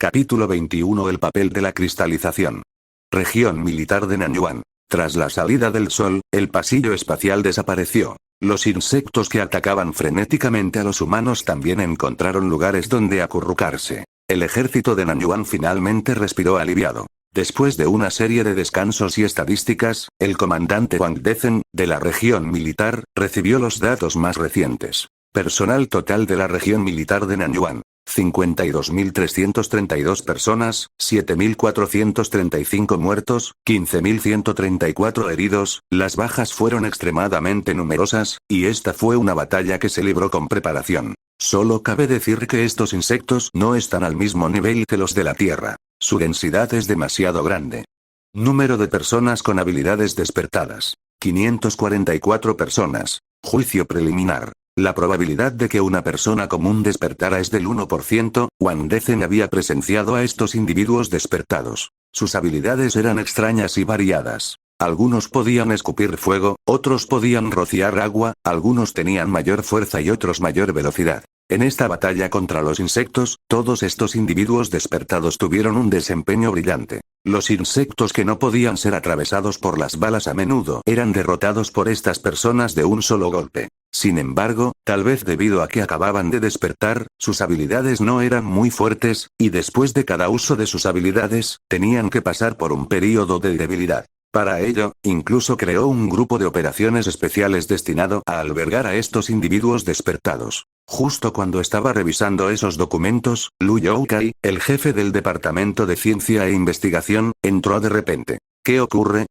Capítulo 21. El papel de la cristalización. Región militar de Nanyuan. Tras la salida del sol, el pasillo espacial desapareció. Los insectos que atacaban frenéticamente a los humanos también encontraron lugares donde acurrucarse. El ejército de Nanyuan finalmente respiró aliviado. Después de una serie de descansos y estadísticas, el comandante Wang Dezen, de la región militar, recibió los datos más recientes. Personal total de la región militar de Nanyuan. 52.332 personas, 7.435 muertos, 15.134 heridos. Las bajas fueron extremadamente numerosas, y esta fue una batalla que se libró con preparación. Solo cabe decir que estos insectos no están al mismo nivel que los de la Tierra. Su densidad es demasiado grande. Número de personas con habilidades despertadas. 544 personas. Juicio preliminar. La probabilidad de que una persona común despertara es del 1%, Wang Dezen había presenciado a estos individuos despertados. Sus habilidades eran extrañas y variadas. Algunos podían escupir fuego, otros podían rociar agua, algunos tenían mayor fuerza y otros mayor velocidad. En esta batalla contra los insectos, todos estos individuos despertados tuvieron un desempeño brillante. Los insectos que no podían ser atravesados por las balas a menudo eran derrotados por estas personas de un solo golpe. Sin embargo, tal vez debido a que acababan de despertar, sus habilidades no eran muy fuertes, y después de cada uso de sus habilidades, tenían que pasar por un período de debilidad. Para ello, incluso creó un grupo de operaciones especiales destinado a albergar a estos individuos despertados. Justo cuando estaba revisando esos documentos, Lu Youkai, el jefe del Departamento de Ciencia e Investigación, entró de repente. ¿Qué ocurre?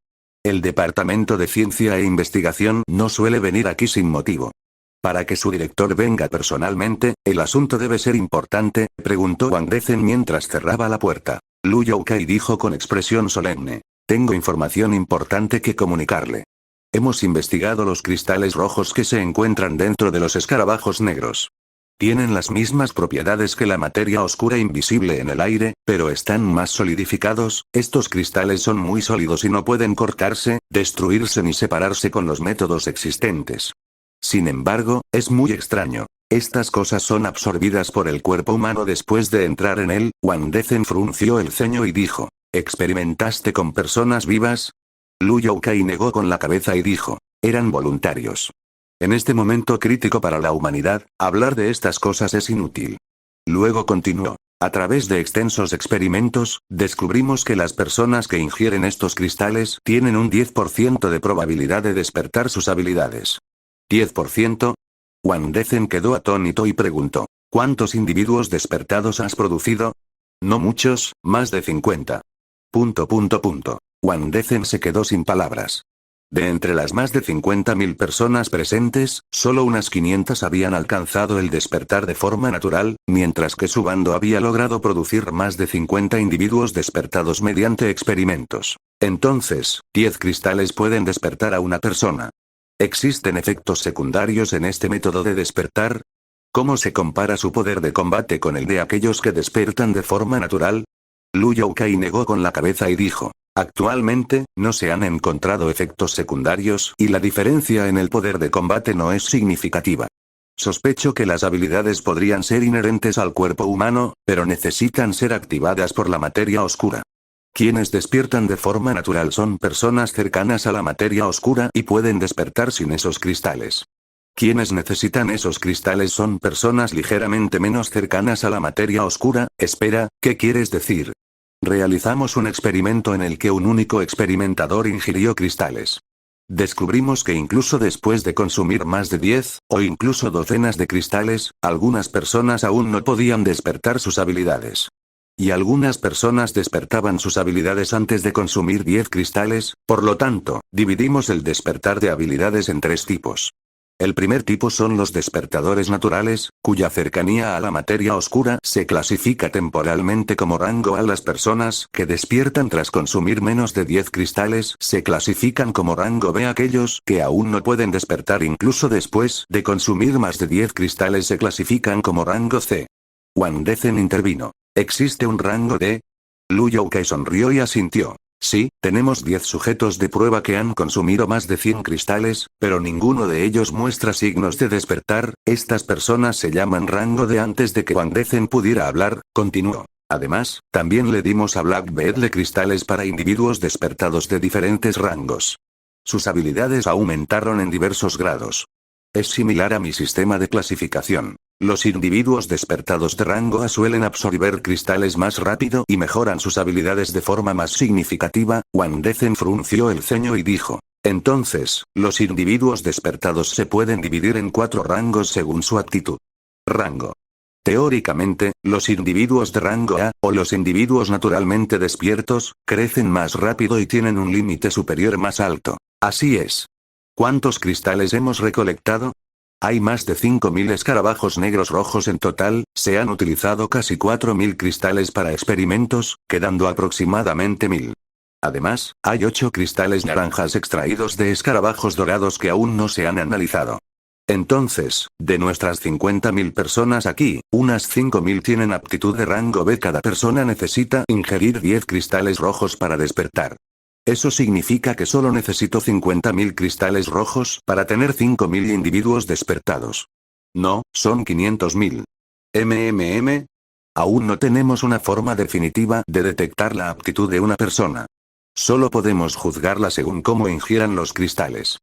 El Departamento de Ciencia e Investigación no suele venir aquí sin motivo. Para que su director venga personalmente, ¿el asunto debe ser importante?, preguntó Wang Dezen mientras cerraba la puerta. Lu Youkai dijo con expresión solemne. Tengo información importante que comunicarle. Hemos investigado los cristales rojos que se encuentran dentro de los escarabajos negros. Tienen las mismas propiedades que la materia oscura invisible en el aire, pero están más solidificados. Estos cristales son muy sólidos y no pueden cortarse, destruirse ni separarse con los métodos existentes. Sin embargo, es muy extraño. Estas cosas son absorbidas por el cuerpo humano después de entrar en él. Wang Dezen frunció el ceño y dijo. ¿Experimentaste con personas vivas? Lu Youkai negó con la cabeza y dijo. Eran voluntarios. En este momento crítico para la humanidad, hablar de estas cosas es inútil. Luego continuó. A través de extensos experimentos, descubrimos que las personas que ingieren estos cristales tienen un 10% de probabilidad de despertar sus habilidades. ¿10%? Wang Dezen quedó atónito y preguntó. ¿Cuántos individuos despertados has producido? No muchos, más de 50. Wang Dezen se quedó sin palabras. De entre las más de 50.000 personas presentes, solo unas 500 habían alcanzado el despertar de forma natural, mientras que su bando había logrado producir más de 50 individuos despertados mediante experimentos. Entonces, 10 cristales pueden despertar a una persona. ¿Existen efectos secundarios en este método de despertar? ¿Cómo se compara su poder de combate con el de aquellos que despertan de forma natural? Lu Youkai negó con la cabeza y dijo. Actualmente, no se han encontrado efectos secundarios y la diferencia en el poder de combate no es significativa. Sospecho que las habilidades podrían ser inherentes al cuerpo humano, pero necesitan ser activadas por la materia oscura. Quienes despiertan de forma natural son personas cercanas a la materia oscura y pueden despertar sin esos cristales. Quienes necesitan esos cristales son personas ligeramente menos cercanas a la materia oscura. Espera, ¿qué quieres decir? Realizamos un experimento en el que un único experimentador ingirió cristales. Descubrimos que incluso después de consumir más de 10, o incluso docenas de cristales, algunas personas aún no podían despertar sus habilidades. Y algunas personas despertaban sus habilidades antes de consumir 10 cristales, por lo tanto, dividimos el despertar de habilidades en 3 tipos. El primer tipo son los despertadores naturales, cuya cercanía a la materia oscura se clasifica temporalmente como rango A. Las personas que despiertan tras consumir menos de 10 cristales se clasifican como rango B. Aquellos que aún no pueden despertar incluso después de consumir más de 10 cristales se clasifican como rango C. Wang Dezen intervino. ¿Existe un rango D? Lu Youkai sonrió y asintió. Sí, tenemos 10 sujetos de prueba que han consumido más de 100 cristales, pero ninguno de ellos muestra signos de despertar. Estas personas se llaman rango de. Antes de que Wang Dezen pudiera hablar, continuó. Además, también le dimos a Blackbeard cristales para individuos despertados de diferentes rangos. Sus habilidades aumentaron en diversos grados. Es similar a mi sistema de clasificación. Los individuos despertados de rango A suelen absorber cristales más rápido y mejoran sus habilidades de forma más significativa. Wang Decen frunció el ceño y dijo: entonces, los individuos despertados se pueden dividir en 4 rangos según su aptitud. Rango. Teóricamente, los individuos de rango A, o los individuos naturalmente despiertos, crecen más rápido y tienen un límite superior más alto. Así es. ¿Cuántos cristales hemos recolectado? Hay más de 5.000 escarabajos negros rojos en total, se han utilizado casi 4.000 cristales para experimentos, quedando aproximadamente 1.000. Además, hay 8 cristales naranjas extraídos de escarabajos dorados que aún no se han analizado. Entonces, de nuestras 50.000 personas aquí, unas 5.000 tienen aptitud de rango B. Cada persona necesita ingerir 10 cristales rojos para despertar. Eso significa que solo necesito 50.000 cristales rojos para tener 5.000 individuos despertados. No, son 500.000. Aún no tenemos una forma definitiva de detectar la aptitud de una persona. Solo podemos juzgarla según cómo ingieran los cristales.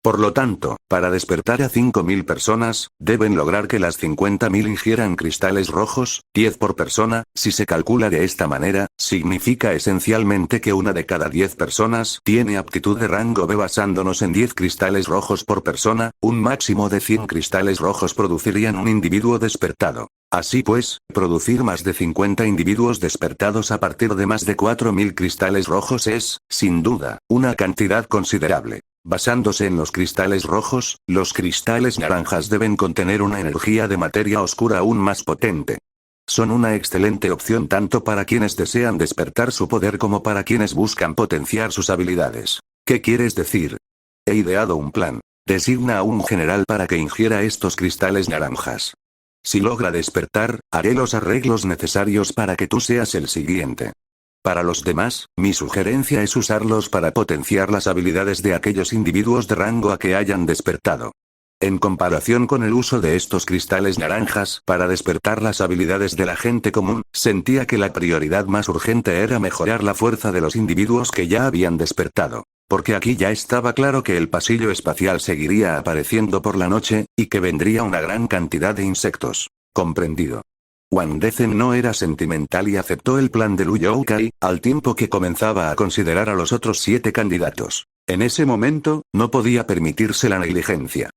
Por lo tanto, para despertar a 5.000 personas, deben lograr que las 50.000 ingieran cristales rojos, 10 por persona. Si se calcula de esta manera, significa esencialmente que una de cada 10 personas tiene aptitud de rango B. Basándonos en 10 cristales rojos por persona, un máximo de 100 cristales rojos producirían un individuo despertado. Así pues, producir más de 50 individuos despertados a partir de más de 4.000 cristales rojos es, sin duda, una cantidad considerable. Basándose en los cristales rojos, los cristales naranjas deben contener una energía de materia oscura aún más potente. Son una excelente opción tanto para quienes desean despertar su poder como para quienes buscan potenciar sus habilidades. ¿Qué quieres decir? He ideado un plan. Designa a un general para que ingiera estos cristales naranjas. Si logra despertar, haré los arreglos necesarios para que tú seas el siguiente. Para los demás, mi sugerencia es usarlos para potenciar las habilidades de aquellos individuos de rango A que hayan despertado. En comparación con el uso de estos cristales naranjas para despertar las habilidades de la gente común, sentía que la prioridad más urgente era mejorar la fuerza de los individuos que ya habían despertado. Porque aquí ya estaba claro que el pasillo espacial seguiría apareciendo por la noche, y que vendría una gran cantidad de insectos. Comprendido. Wang Decen no era sentimental y aceptó el plan de Lu Youkai, al tiempo que comenzaba a considerar a los otros 7 candidatos. En ese momento, no podía permitirse la negligencia.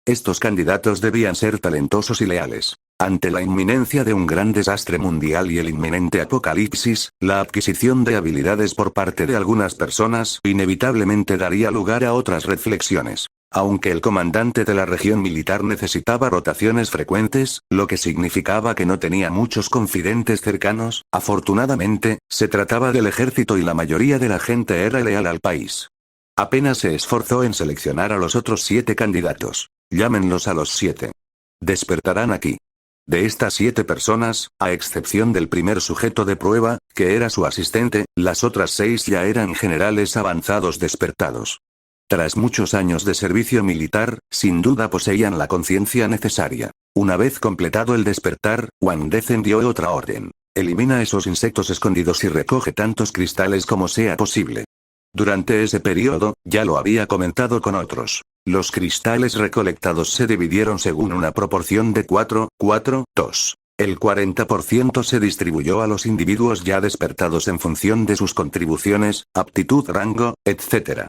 Estos candidatos debían ser talentosos y leales. Ante la inminencia de un gran desastre mundial y el inminente apocalipsis, la adquisición de habilidades por parte de algunas personas inevitablemente daría lugar a otras reflexiones. Aunque el comandante de la región militar necesitaba rotaciones frecuentes, lo que significaba que no tenía muchos confidentes cercanos, afortunadamente, se trataba del ejército y la mayoría de la gente era leal al país. Apenas se esforzó en seleccionar a los otros 7 candidatos. Llámenlos a los 7. Despertarán aquí. De estas 7 personas, a excepción del primer sujeto de prueba, que era su asistente, las otras 6 ya eran generales avanzados despertados. Tras muchos años de servicio militar, sin duda poseían la conciencia necesaria. Una vez completado el despertar, Wang Decen dio otra orden. Elimina esos insectos escondidos y recoge tantos cristales como sea posible. Durante ese periodo, ya lo había comentado con otros. Los cristales recolectados se dividieron según una proporción de 4, 4, 2. El 40% se distribuyó a los individuos ya despertados en función de sus contribuciones, aptitud, rango, etc.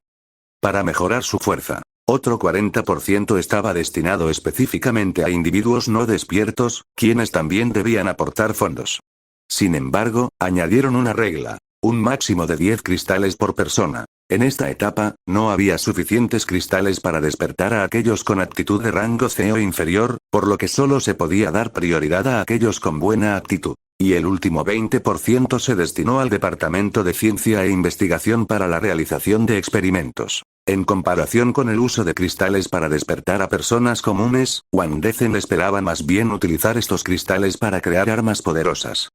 Para mejorar su fuerza. Otro 40% estaba destinado específicamente a individuos no despiertos, quienes también debían aportar fondos. Sin embargo, añadieron una regla. Un máximo de 10 cristales por persona. En esta etapa, no había suficientes cristales para despertar a aquellos con aptitud de rango C o inferior, por lo que solo se podía dar prioridad a aquellos con buena aptitud. Y el último 20% se destinó al Departamento de Ciencia e Investigación para la realización de experimentos. En comparación con el uso de cristales para despertar a personas comunes, Wang Decen esperaba más bien utilizar estos cristales para crear armas poderosas.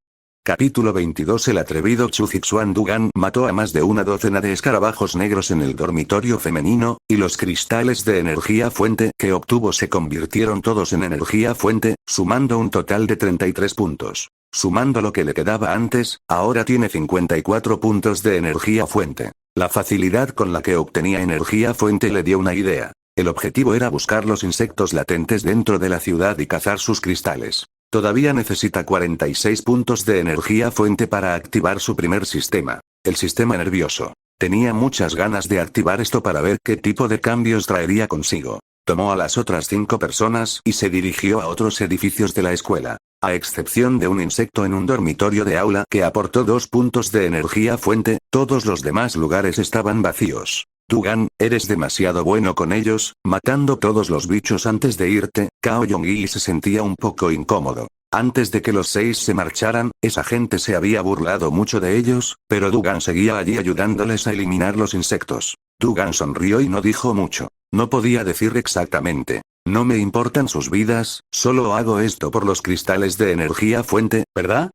Capítulo 22. El atrevido Chu Zixuan Dugan mató a más de una docena de escarabajos negros en el dormitorio femenino, y los cristales de energía fuente que obtuvo se convirtieron todos en energía fuente, sumando un total de 33 puntos. Sumando lo que le quedaba antes, ahora tiene 54 puntos de energía fuente. La facilidad con la que obtenía energía fuente le dio una idea. El objetivo era buscar los insectos latentes dentro de la ciudad y cazar sus cristales. Todavía necesita 46 puntos de energía fuente para activar su primer sistema. El sistema nervioso. Tenía muchas ganas de activar esto para ver qué tipo de cambios traería consigo. Tomó a las otras 5 personas y se dirigió a otros edificios de la escuela. A excepción de un insecto en un dormitorio de aula que aportó 2 puntos de energía fuente, todos los demás lugares estaban vacíos. Dugan, eres demasiado bueno con ellos, matando todos los bichos antes de irte. Kao Yong-gi se sentía un poco incómodo. Antes de que los 6 se marcharan, esa gente se había burlado mucho de ellos, pero Dugan seguía allí ayudándoles a eliminar los insectos. Dugan sonrió y no dijo mucho. No podía decir exactamente. No me importan sus vidas, solo hago esto por los cristales de energía fuente, ¿verdad?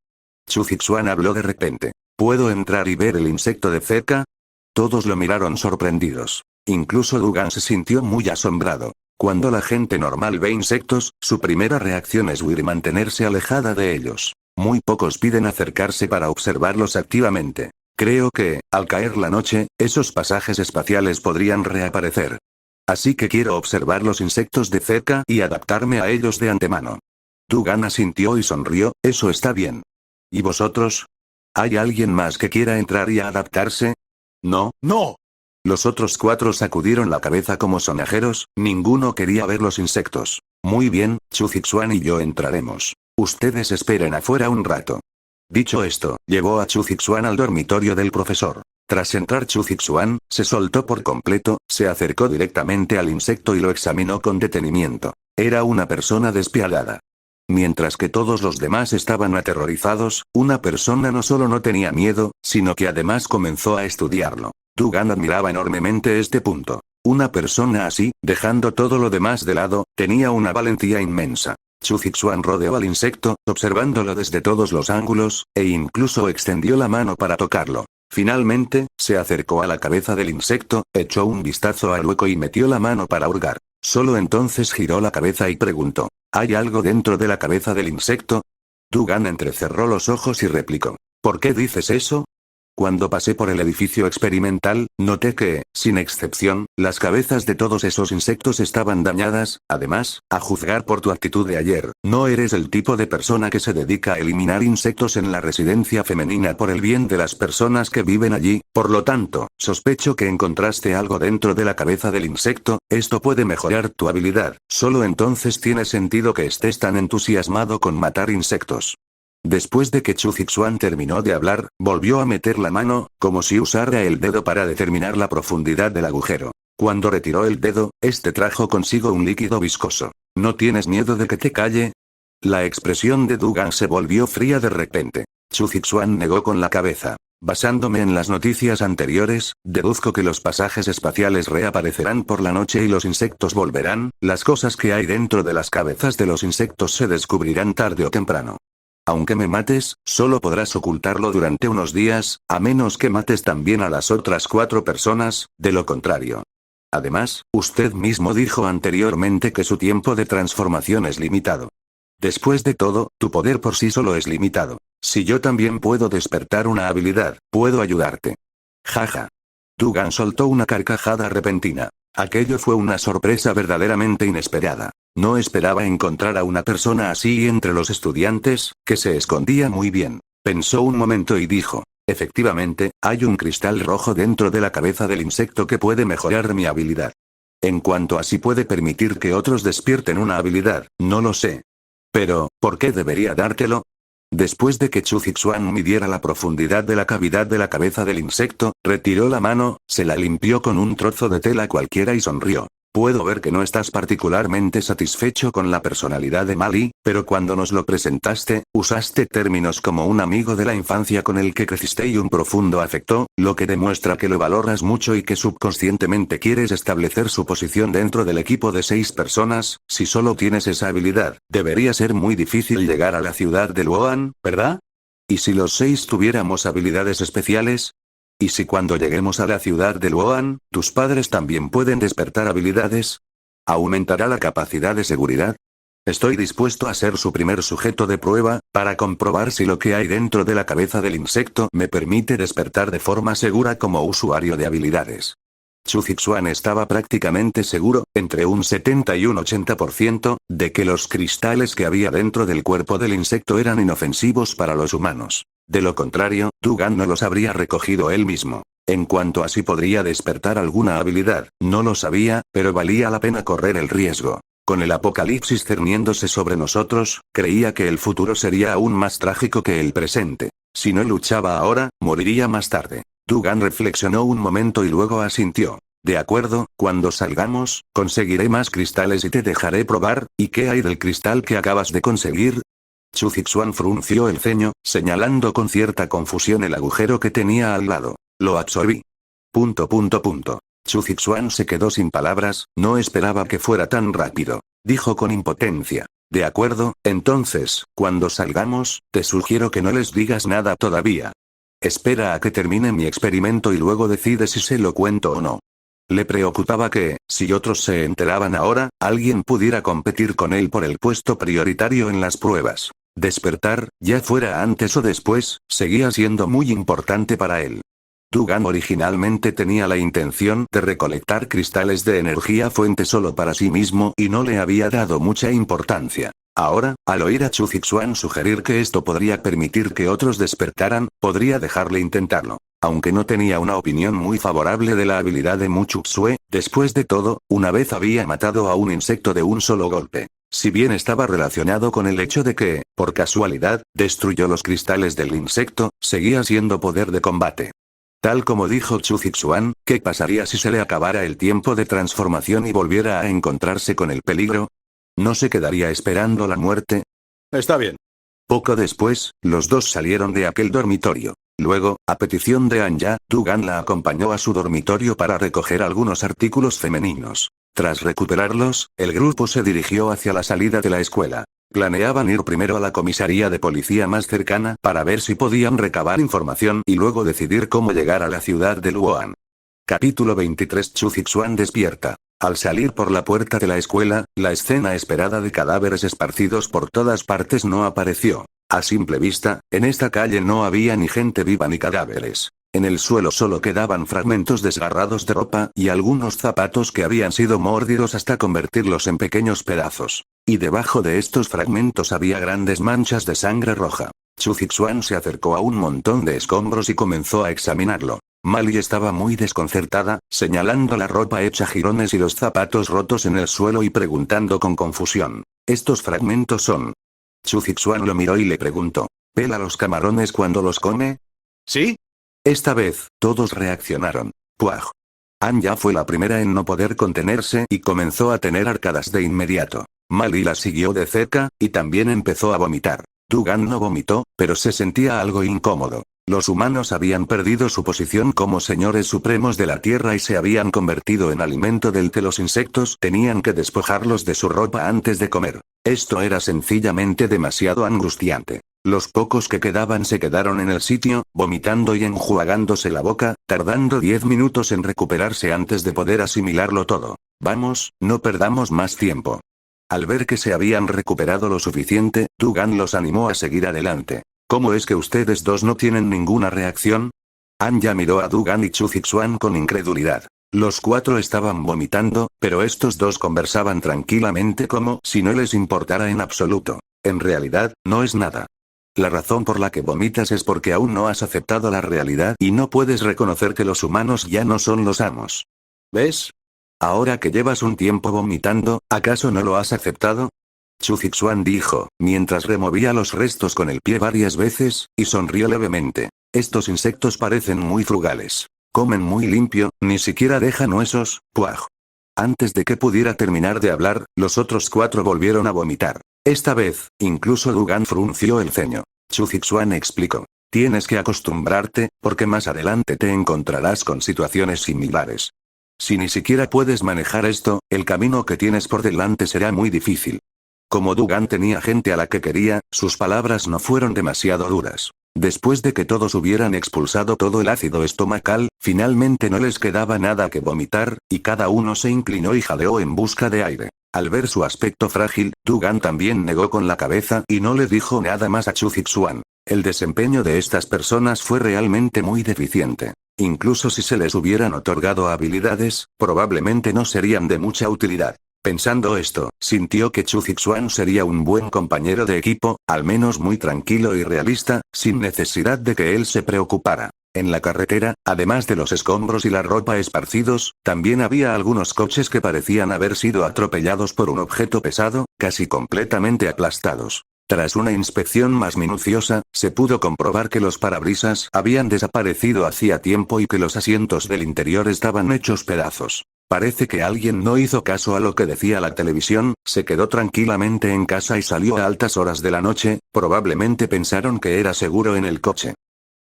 Chu Zixuan habló de repente. ¿Puedo entrar y ver el insecto de cerca? Todos lo miraron sorprendidos. Incluso Dugan se sintió muy asombrado. Cuando la gente normal ve insectos, su primera reacción es huir y mantenerse alejada de ellos. Muy pocos piden acercarse para observarlos activamente. Creo que, al caer la noche, esos pasajes espaciales podrían reaparecer. Así que quiero observar los insectos de cerca y adaptarme a ellos de antemano. Dugan asintió y sonrió, eso está bien. ¿Y vosotros? ¿Hay alguien más que quiera entrar y adaptarse? No. No. Los otros 4 sacudieron la cabeza como sonajeros, ninguno quería ver los insectos. Muy bien, Chu Zixuan y yo entraremos. Ustedes esperen afuera un rato. Dicho esto, llevó a Chu Zixuan al dormitorio del profesor. Tras entrar Chu Zixuan, se soltó por completo, se acercó directamente al insecto y lo examinó con detenimiento. Era una persona despiadada. Mientras que todos los demás estaban aterrorizados, una persona no solo no tenía miedo, sino que además comenzó a estudiarlo. Dugan admiraba enormemente este punto. Una persona así, dejando todo lo demás de lado, tenía una valentía inmensa. Chu Zixuan rodeó al insecto, observándolo desde todos los ángulos, e incluso extendió la mano para tocarlo. Finalmente, se acercó a la cabeza del insecto, echó un vistazo al hueco y metió la mano para hurgar. Solo entonces giró la cabeza y preguntó: ¿hay algo dentro de la cabeza del insecto? Dugan entrecerró los ojos y replicó: ¿por qué dices eso? Cuando pasé por el edificio experimental, noté que, sin excepción, las cabezas de todos esos insectos estaban dañadas. Además, a juzgar por tu actitud de ayer, no eres el tipo de persona que se dedica a eliminar insectos en la residencia femenina por el bien de las personas que viven allí, por lo tanto, sospecho que encontraste algo dentro de la cabeza del insecto. Esto puede mejorar tu habilidad, solo entonces tiene sentido que estés tan entusiasmado con matar insectos. Después de que Chu Zixuan terminó de hablar, volvió a meter la mano, como si usara el dedo para determinar la profundidad del agujero. Cuando retiró el dedo, este trajo consigo un líquido viscoso. ¿No tienes miedo de que te calle? La expresión de Dugan se volvió fría de repente. Chu Zixuan negó con la cabeza. Basándome en las noticias anteriores, deduzco que los pasajes espaciales reaparecerán por la noche y los insectos volverán. Las cosas que hay dentro de las cabezas de los insectos se descubrirán tarde o temprano. Aunque me mates, solo podrás ocultarlo durante unos días, a menos que mates también a las otras 4 personas, de lo contrario. Además, usted mismo dijo anteriormente que su tiempo de transformación es limitado. Después de todo, tu poder por sí solo es limitado. Si yo también puedo despertar una habilidad, puedo ayudarte. Jaja. Dugan soltó una carcajada repentina. Aquello fue una sorpresa verdaderamente inesperada. No esperaba encontrar a una persona así entre los estudiantes, que se escondía muy bien. Pensó un momento y dijo: efectivamente, hay un cristal rojo dentro de la cabeza del insecto que puede mejorar mi habilidad. En cuanto a si puede permitir que otros despierten una habilidad, no lo sé. Pero, ¿por qué debería dártelo? Después de que Chu Zixuan midiera la profundidad de la cavidad de la cabeza del insecto, retiró la mano, se la limpió con un trozo de tela cualquiera y sonrió. Puedo ver que no estás particularmente satisfecho con la personalidad de Mali, pero cuando nos lo presentaste, usaste términos como un amigo de la infancia con el que creciste y un profundo afecto, lo que demuestra que lo valoras mucho y que subconscientemente quieres establecer su posición dentro del equipo de 6 personas. Si solo tienes esa habilidad, debería ser muy difícil llegar a la ciudad de Luoan, ¿verdad? ¿Y si los 6 tuviéramos habilidades especiales? ¿Y si cuando lleguemos a la ciudad de Luoan, tus padres también pueden despertar habilidades? ¿Aumentará la capacidad de seguridad? Estoy dispuesto a ser su primer sujeto de prueba, para comprobar si lo que hay dentro de la cabeza del insecto me permite despertar de forma segura como usuario de habilidades. Chu Fixuan estaba prácticamente seguro, entre un 70 y un 80%, de que los cristales que había dentro del cuerpo del insecto eran inofensivos para los humanos. De lo contrario, Dugan no los habría recogido él mismo. En cuanto a si podría despertar alguna habilidad, no lo sabía, pero valía la pena correr el riesgo. Con el apocalipsis cerniéndose sobre nosotros, creía que el futuro sería aún más trágico que el presente. Si no luchaba ahora, moriría más tarde. Dugan reflexionó un momento y luego asintió. De acuerdo, cuando salgamos, conseguiré más cristales y te dejaré probar. ¿Y qué hay del cristal que acabas de conseguir? Chu Fixuan frunció el ceño, señalando con cierta confusión el agujero que tenía al lado. Lo absorbí. Chu Fixuan se quedó sin palabras, no esperaba que fuera tan rápido. Dijo con impotencia. De acuerdo, entonces, cuando salgamos, te sugiero que no les digas nada todavía. Espera a que termine mi experimento y luego decide si se lo cuento o no. Le preocupaba que, si otros se enteraban ahora, alguien pudiera competir con él por el puesto prioritario en las pruebas. Despertar, ya fuera antes o después, seguía siendo muy importante para él. Dugan originalmente tenía la intención de recolectar cristales de energía fuente solo para sí mismo y no le había dado mucha importancia. Ahora, al oír a Chu Fixuan sugerir que esto podría permitir que otros despertaran, podría dejarle intentarlo. Aunque no tenía una opinión muy favorable de la habilidad de Mu Chuxue, después de todo, una vez había matado a un insecto de un solo golpe. Si bien estaba relacionado con el hecho de que, por casualidad, destruyó los cristales del insecto, seguía siendo poder de combate. Tal como dijo Chu Fixuan, ¿qué pasaría si se le acabara el tiempo de transformación y volviera a encontrarse con el peligro? ¿No se quedaría esperando la muerte? Está bien. Poco después, los dos salieron de aquel dormitorio. Luego, a petición de Anya, Dugan la acompañó a su dormitorio para recoger algunos artículos femeninos. Tras recuperarlos, el grupo se dirigió hacia la salida de la escuela. Planeaban ir primero a la comisaría de policía más cercana para ver si podían recabar información y luego decidir cómo llegar a la ciudad de Luoan. Capítulo 23. Chu Fixuan despierta. Al salir por la puerta de la escuela, la escena esperada de cadáveres esparcidos por todas partes no apareció. A simple vista, en esta calle no había ni gente viva ni cadáveres. En el suelo solo quedaban fragmentos desgarrados de ropa y algunos zapatos que habían sido mordidos hasta convertirlos en pequeños pedazos. Y debajo de estos fragmentos había grandes manchas de sangre roja. Chu Fixuan se acercó a un montón de escombros y comenzó a examinarlo. Mali estaba muy desconcertada, señalando la ropa hecha jirones y los zapatos rotos en el suelo y preguntando con confusión. ¿Estos fragmentos son? Chu Fixuan lo miró y le preguntó. ¿Pela los camarones cuando los come? ¿Sí? Esta vez, todos reaccionaron. ¡Puaj! Anya fue la primera en no poder contenerse y comenzó a tener arcadas de inmediato. Mali la siguió de cerca, y también empezó a vomitar. Dugan no vomitó, pero se sentía algo incómodo. Los humanos habían perdido su posición como señores supremos de la tierra y se habían convertido en alimento del que los insectos tenían que despojarlos de su ropa antes de comer. Esto era sencillamente demasiado angustiante. Los pocos que quedaban se quedaron en el sitio, vomitando y enjuagándose la boca, tardando 10 minutos en recuperarse antes de poder asimilarlo todo. Vamos, no perdamos más tiempo. Al ver que se habían recuperado lo suficiente, Dugan los animó a seguir adelante. ¿Cómo es que ustedes dos no tienen ninguna reacción? Anya miró a Dugan y Chu Fixuan con incredulidad. Los cuatro estaban vomitando, pero estos dos conversaban tranquilamente como si no les importara en absoluto. En realidad, no es nada. La razón por la que vomitas es porque aún no has aceptado la realidad y no puedes reconocer que los humanos ya no son los amos. ¿Ves? Ahora que llevas un tiempo vomitando, ¿acaso no lo has aceptado? Chu Fixuan dijo, mientras removía los restos con el pie varias veces, y sonrió levemente. Estos insectos parecen muy frugales. Comen muy limpio, ni siquiera dejan huesos, puaj. Antes de que pudiera terminar de hablar, los otros cuatro volvieron a vomitar. Esta vez, incluso Dugan frunció el ceño. Chu Fixuan explicó. Tienes que acostumbrarte, porque más adelante te encontrarás con situaciones similares. Si ni siquiera puedes manejar esto, el camino que tienes por delante será muy difícil. Como Dugan tenía gente a la que quería, sus palabras no fueron demasiado duras. Después de que todos hubieran expulsado todo el ácido estomacal, finalmente no les quedaba nada que vomitar, y cada uno se inclinó y jadeó en busca de aire. Al ver su aspecto frágil, Dugan también negó con la cabeza y no le dijo nada más a Chu Zixuan. El desempeño de estas personas fue realmente muy deficiente. Incluso si se les hubieran otorgado habilidades, probablemente no serían de mucha utilidad. Pensando esto, sintió que Chu Zixuan sería un buen compañero de equipo, al menos muy tranquilo y realista, sin necesidad de que él se preocupara. En la carretera, además de los escombros y la ropa esparcidos, también había algunos coches que parecían haber sido atropellados por un objeto pesado, casi completamente aplastados. Tras una inspección más minuciosa, se pudo comprobar que los parabrisas habían desaparecido hacía tiempo y que los asientos del interior estaban hechos pedazos. Parece que alguien no hizo caso a lo que decía la televisión, se quedó tranquilamente en casa y salió a altas horas de la noche, probablemente pensaron que era seguro en el coche.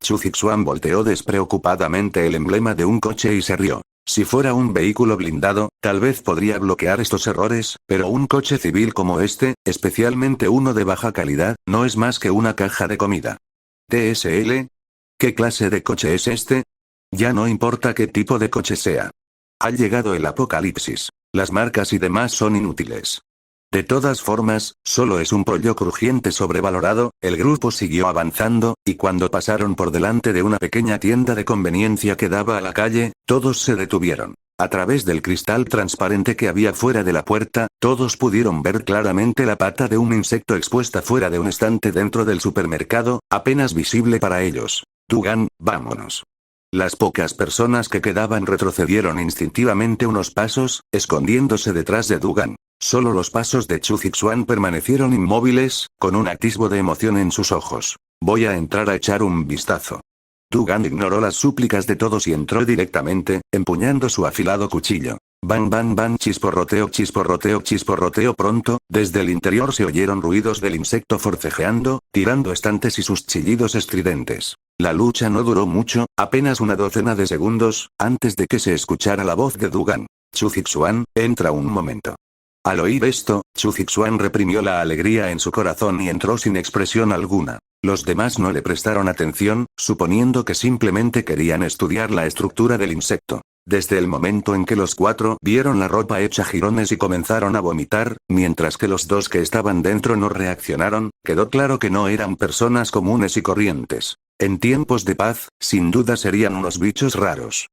Chu Zixuan volteó despreocupadamente el emblema de un coche y se rió. Si fuera un vehículo blindado, tal vez podría bloquear estos errores, pero un coche civil como este, especialmente uno de baja calidad, no es más que una caja de comida. ¿TSL? ¿Qué clase de coche es este? Ya no importa qué tipo de coche sea. Ha llegado el apocalipsis. Las marcas y demás son inútiles. De todas formas, solo es un pollo crujiente sobrevalorado. El grupo siguió avanzando, y cuando pasaron por delante de una pequeña tienda de conveniencia que daba a la calle, todos se detuvieron. A través del cristal transparente que había fuera de la puerta, todos pudieron ver claramente la pata de un insecto expuesta fuera de un estante dentro del supermercado, apenas visible para ellos. Dugan, vámonos. Las pocas personas que quedaban retrocedieron instintivamente unos pasos, escondiéndose detrás de Dugan. Solo los pasos de Chu Zixuan permanecieron inmóviles, con un atisbo de emoción en sus ojos. Voy a entrar a echar un vistazo. Dugan ignoró las súplicas de todos y entró directamente, empuñando su afilado cuchillo. Bang bang bang, chisporroteo chisporroteo chisporroteo. Pronto, desde el interior se oyeron ruidos del insecto forcejeando, tirando estantes y sus chillidos estridentes. La lucha no duró mucho, apenas una docena de segundos, antes de que se escuchara la voz de Dugan. Chu Zixuan, entra un momento. Al oír esto, Chu Zixuan reprimió la alegría en su corazón y entró sin expresión alguna. Los demás no le prestaron atención, suponiendo que simplemente querían estudiar la estructura del insecto. Desde el momento en que los cuatro vieron la ropa hecha jirones y comenzaron a vomitar, mientras que los dos que estaban dentro no reaccionaron, quedó claro que no eran personas comunes y corrientes. En tiempos de paz, sin duda serían unos bichos raros.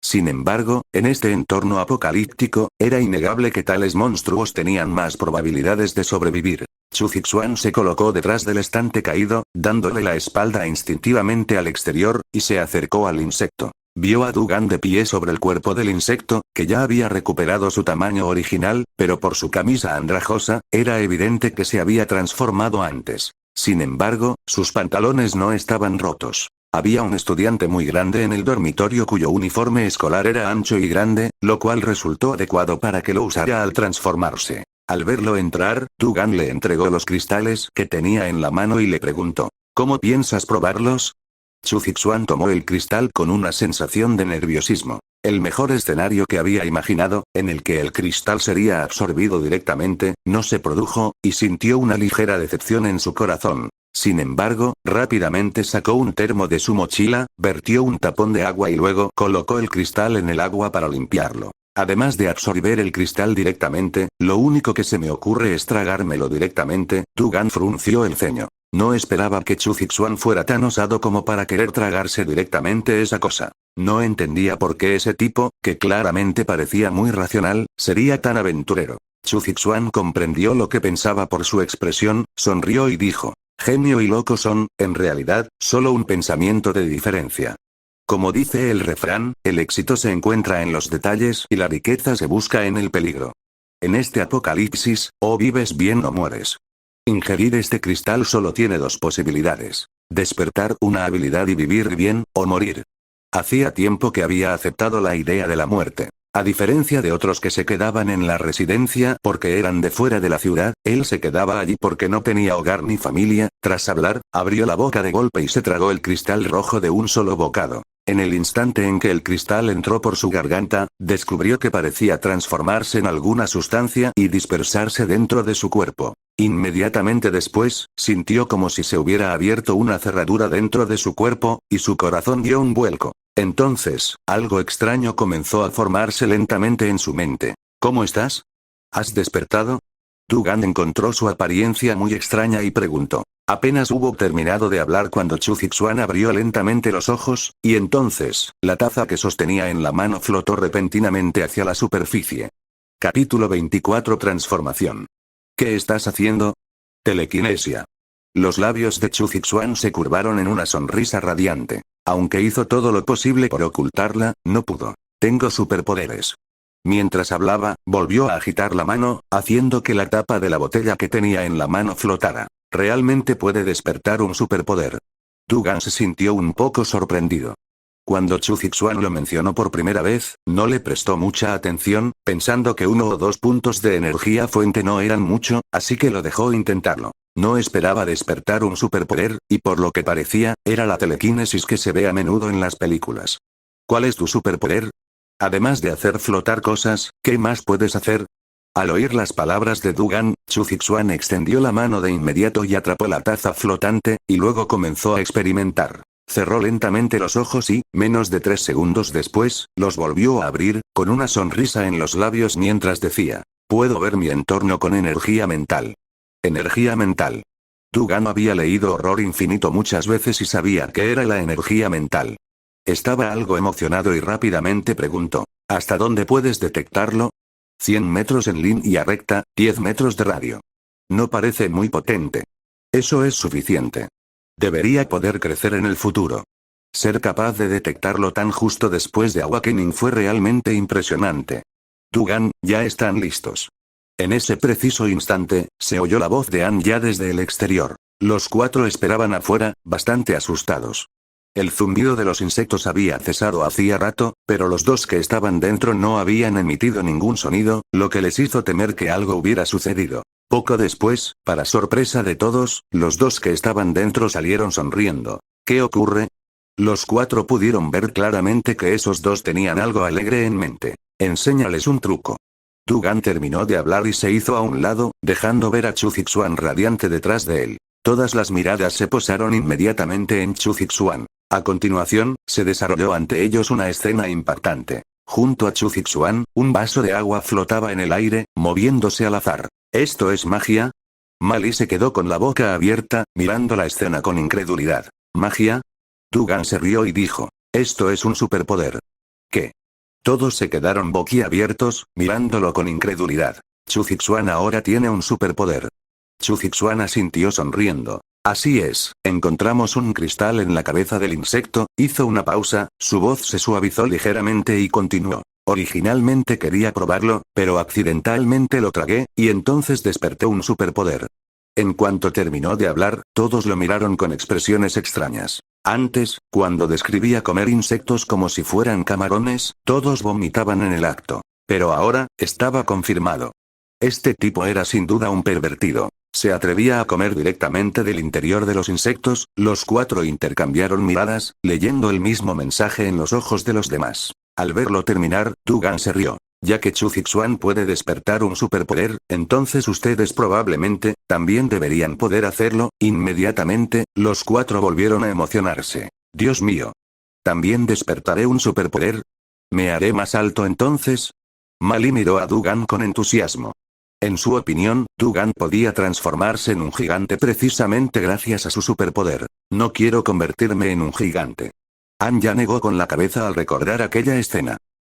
Sin embargo, en este entorno apocalíptico, era innegable que tales monstruos tenían más probabilidades de sobrevivir. Chu Zixuan se colocó detrás del estante caído, dándole la espalda instintivamente al exterior, y se acercó al insecto. Vio a Dugan de pie sobre el cuerpo del insecto, que ya había recuperado su tamaño original, pero por su camisa andrajosa, era evidente que se había transformado antes. Sin embargo, sus pantalones no estaban rotos. Había un estudiante muy grande en el dormitorio cuyo uniforme escolar era ancho y grande, lo cual resultó adecuado para que lo usara al transformarse. Al verlo entrar, Dugan le entregó los cristales que tenía en la mano y le preguntó, ¿cómo piensas probarlos? Chu Zixuan tomó el cristal con una sensación de nerviosismo. El mejor escenario que había imaginado, en el que el cristal sería absorbido directamente, no se produjo, y sintió una ligera decepción en su corazón. Sin embargo, rápidamente sacó un termo de su mochila, vertió un tapón de agua y luego colocó el cristal en el agua para limpiarlo. Además de absorber el cristal directamente, lo único que se me ocurre es tragármelo directamente. Dugan frunció el ceño. No esperaba que Chu Zixuan fuera tan osado como para querer tragarse directamente esa cosa. No entendía por qué ese tipo, que claramente parecía muy racional, sería tan aventurero. Chu Zixuan comprendió lo que pensaba por su expresión, sonrió y dijo, genio y loco son, en realidad, solo un pensamiento de diferencia. Como dice el refrán, el éxito se encuentra en los detalles y la riqueza se busca en el peligro. En este apocalipsis, o vives bien o mueres. Ingerir este cristal solo tiene dos posibilidades. Despertar una habilidad y vivir bien, o morir. Hacía tiempo que había aceptado la idea de la muerte. A diferencia de otros que se quedaban en la residencia porque eran de fuera de la ciudad, él se quedaba allí porque no tenía hogar ni familia. Tras hablar, abrió la boca de golpe y se tragó el cristal rojo de un solo bocado. En el instante en que el cristal entró por su garganta, descubrió que parecía transformarse en alguna sustancia y dispersarse dentro de su cuerpo. Inmediatamente después, sintió como si se hubiera abierto una cerradura dentro de su cuerpo, y su corazón dio un vuelco. Entonces, algo extraño comenzó a formarse lentamente en su mente. ¿Cómo estás? ¿Has despertado? Dugan encontró su apariencia muy extraña y preguntó. Apenas hubo terminado de hablar cuando Chu Zixuan abrió lentamente los ojos, y entonces, la taza que sostenía en la mano flotó repentinamente hacia la superficie. Capítulo 24 Transformación. ¿Qué estás haciendo? Telequinesia. Los labios de Chu Zixuan se curvaron en una sonrisa radiante. Aunque hizo todo lo posible por ocultarla, no pudo. Tengo superpoderes. Mientras hablaba, volvió a agitar la mano, haciendo que la tapa de la botella que tenía en la mano flotara. Realmente puede despertar un superpoder. Dugan se sintió un poco sorprendido. Cuando Chu Zixuan lo mencionó por primera vez, no le prestó mucha atención, pensando que 1 o 2 puntos de energía fuente no eran mucho, así que lo dejó intentarlo. No esperaba despertar un superpoder, y por lo que parecía, era la telequinesis que se ve a menudo en las películas. ¿Cuál es tu superpoder? Además de hacer flotar cosas, ¿qué más puedes hacer? Al oír las palabras de Dugan, Chu Zixuan extendió la mano de inmediato y atrapó la taza flotante, y luego comenzó a experimentar. Cerró lentamente los ojos y, menos de 3 segundos después, los volvió a abrir, con una sonrisa en los labios mientras decía, puedo ver mi entorno con energía mental. Energía mental. Dugan había leído Horror Infinito muchas veces y sabía qué era la energía mental. Estaba algo emocionado y rápidamente preguntó, ¿hasta dónde puedes detectarlo? 100 metros en línea recta, 10 metros de radio. No parece muy potente. Eso es suficiente. Debería poder crecer en el futuro. Ser capaz de detectarlo tan justo después de Awakening fue realmente impresionante. Dugan, ya están listos. En ese preciso instante, se oyó la voz de An Ya desde el exterior. Los 4 esperaban afuera, bastante asustados. El zumbido de los insectos había cesado hacía rato, pero los 2 que estaban dentro no habían emitido ningún sonido, lo que les hizo temer que algo hubiera sucedido. Poco después, para sorpresa de todos, los 2 que estaban dentro salieron sonriendo. ¿Qué ocurre? Los 4 pudieron ver claramente que esos 2 tenían algo alegre en mente. Enséñales un truco. Dugan terminó de hablar y se hizo a un lado, dejando ver a Chu Zixuan radiante detrás de él. Todas las miradas se posaron inmediatamente en Chu Zixuan. A continuación, se desarrolló ante ellos una escena impactante. Junto a Chu Zixuan, un vaso de agua flotaba en el aire, moviéndose al azar. ¿Esto es magia? Mali se quedó con la boca abierta, mirando la escena con incredulidad. ¿Magia? Dugan se rió y dijo, esto es un superpoder. ¿Qué? Todos se quedaron boquiabiertos, mirándolo con incredulidad. Chu Zixuan ahora tiene un superpoder. Chu Zixuan asintió sonriendo. Así es, encontramos un cristal en la cabeza del insecto, hizo una pausa, su voz se suavizó ligeramente y continuó. Originalmente quería probarlo, pero accidentalmente lo tragué, y entonces desperté un superpoder. En cuanto terminó de hablar, todos lo miraron con expresiones extrañas. Antes, cuando describía comer insectos como si fueran camarones, todos vomitaban en el acto. Pero ahora, estaba confirmado. Este tipo era sin duda un pervertido. Se atrevía a comer directamente del interior de los insectos. Los 4 intercambiaron miradas, leyendo el mismo mensaje en los ojos de los demás. Al verlo terminar, Dugan se rió. Ya que Chu Zixuan puede despertar un superpoder, entonces ustedes probablemente, también deberían poder hacerlo. Inmediatamente, los 4 volvieron a emocionarse. Dios mío. ¿También despertaré un superpoder? ¿Me haré más alto entonces? Mali miró a Dugan con entusiasmo. En su opinión, Dugan podía transformarse en un gigante precisamente gracias a su superpoder. No quiero convertirme en un gigante. Anya negó con la cabeza al recordar aquella escena.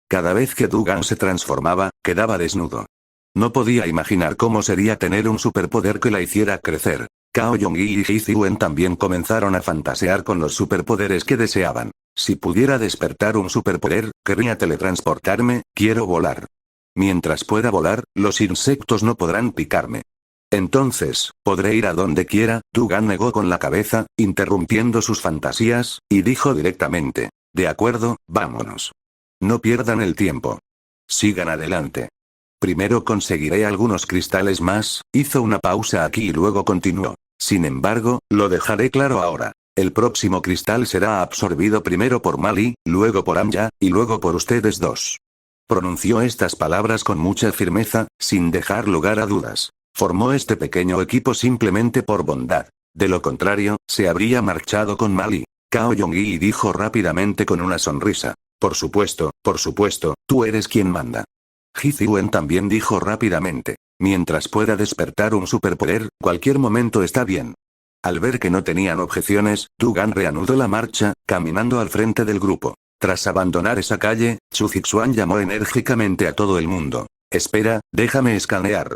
Cada vez que Dugan se transformaba, quedaba desnudo. No podía imaginar cómo sería tener un superpoder que la hiciera crecer. Cao Yongyi y Ji Zhiwen también comenzaron a fantasear con los superpoderes que deseaban. Si pudiera despertar un superpoder, querría teletransportarme, quiero volar. Mientras pueda volar, los insectos no podrán picarme. Entonces, podré ir a donde quiera. Dugan negó con la cabeza, interrumpiendo sus fantasías, y dijo directamente. De acuerdo, vámonos. No pierdan el tiempo. Sigan adelante. Primero conseguiré algunos cristales más. Hizo una pausa aquí y luego continuó. Sin embargo, lo dejaré claro ahora. El próximo cristal será absorbido primero por Mali, luego por Anya, y luego por ustedes 2. Pronunció estas palabras con mucha firmeza, sin dejar lugar a dudas. Formó este pequeño equipo simplemente por bondad. De lo contrario, se habría marchado con Mali. Cao Yongyi dijo rápidamente con una sonrisa. Por supuesto, tú eres quien manda. Ji Zuen también dijo rápidamente. Mientras pueda despertar un superpoder, cualquier momento está bien. Al ver que no tenían objeciones, Du Gan reanudó la marcha, caminando al frente del grupo. Tras abandonar esa calle, Chu Zixuan llamó enérgicamente a todo el mundo. Espera, déjame escanear.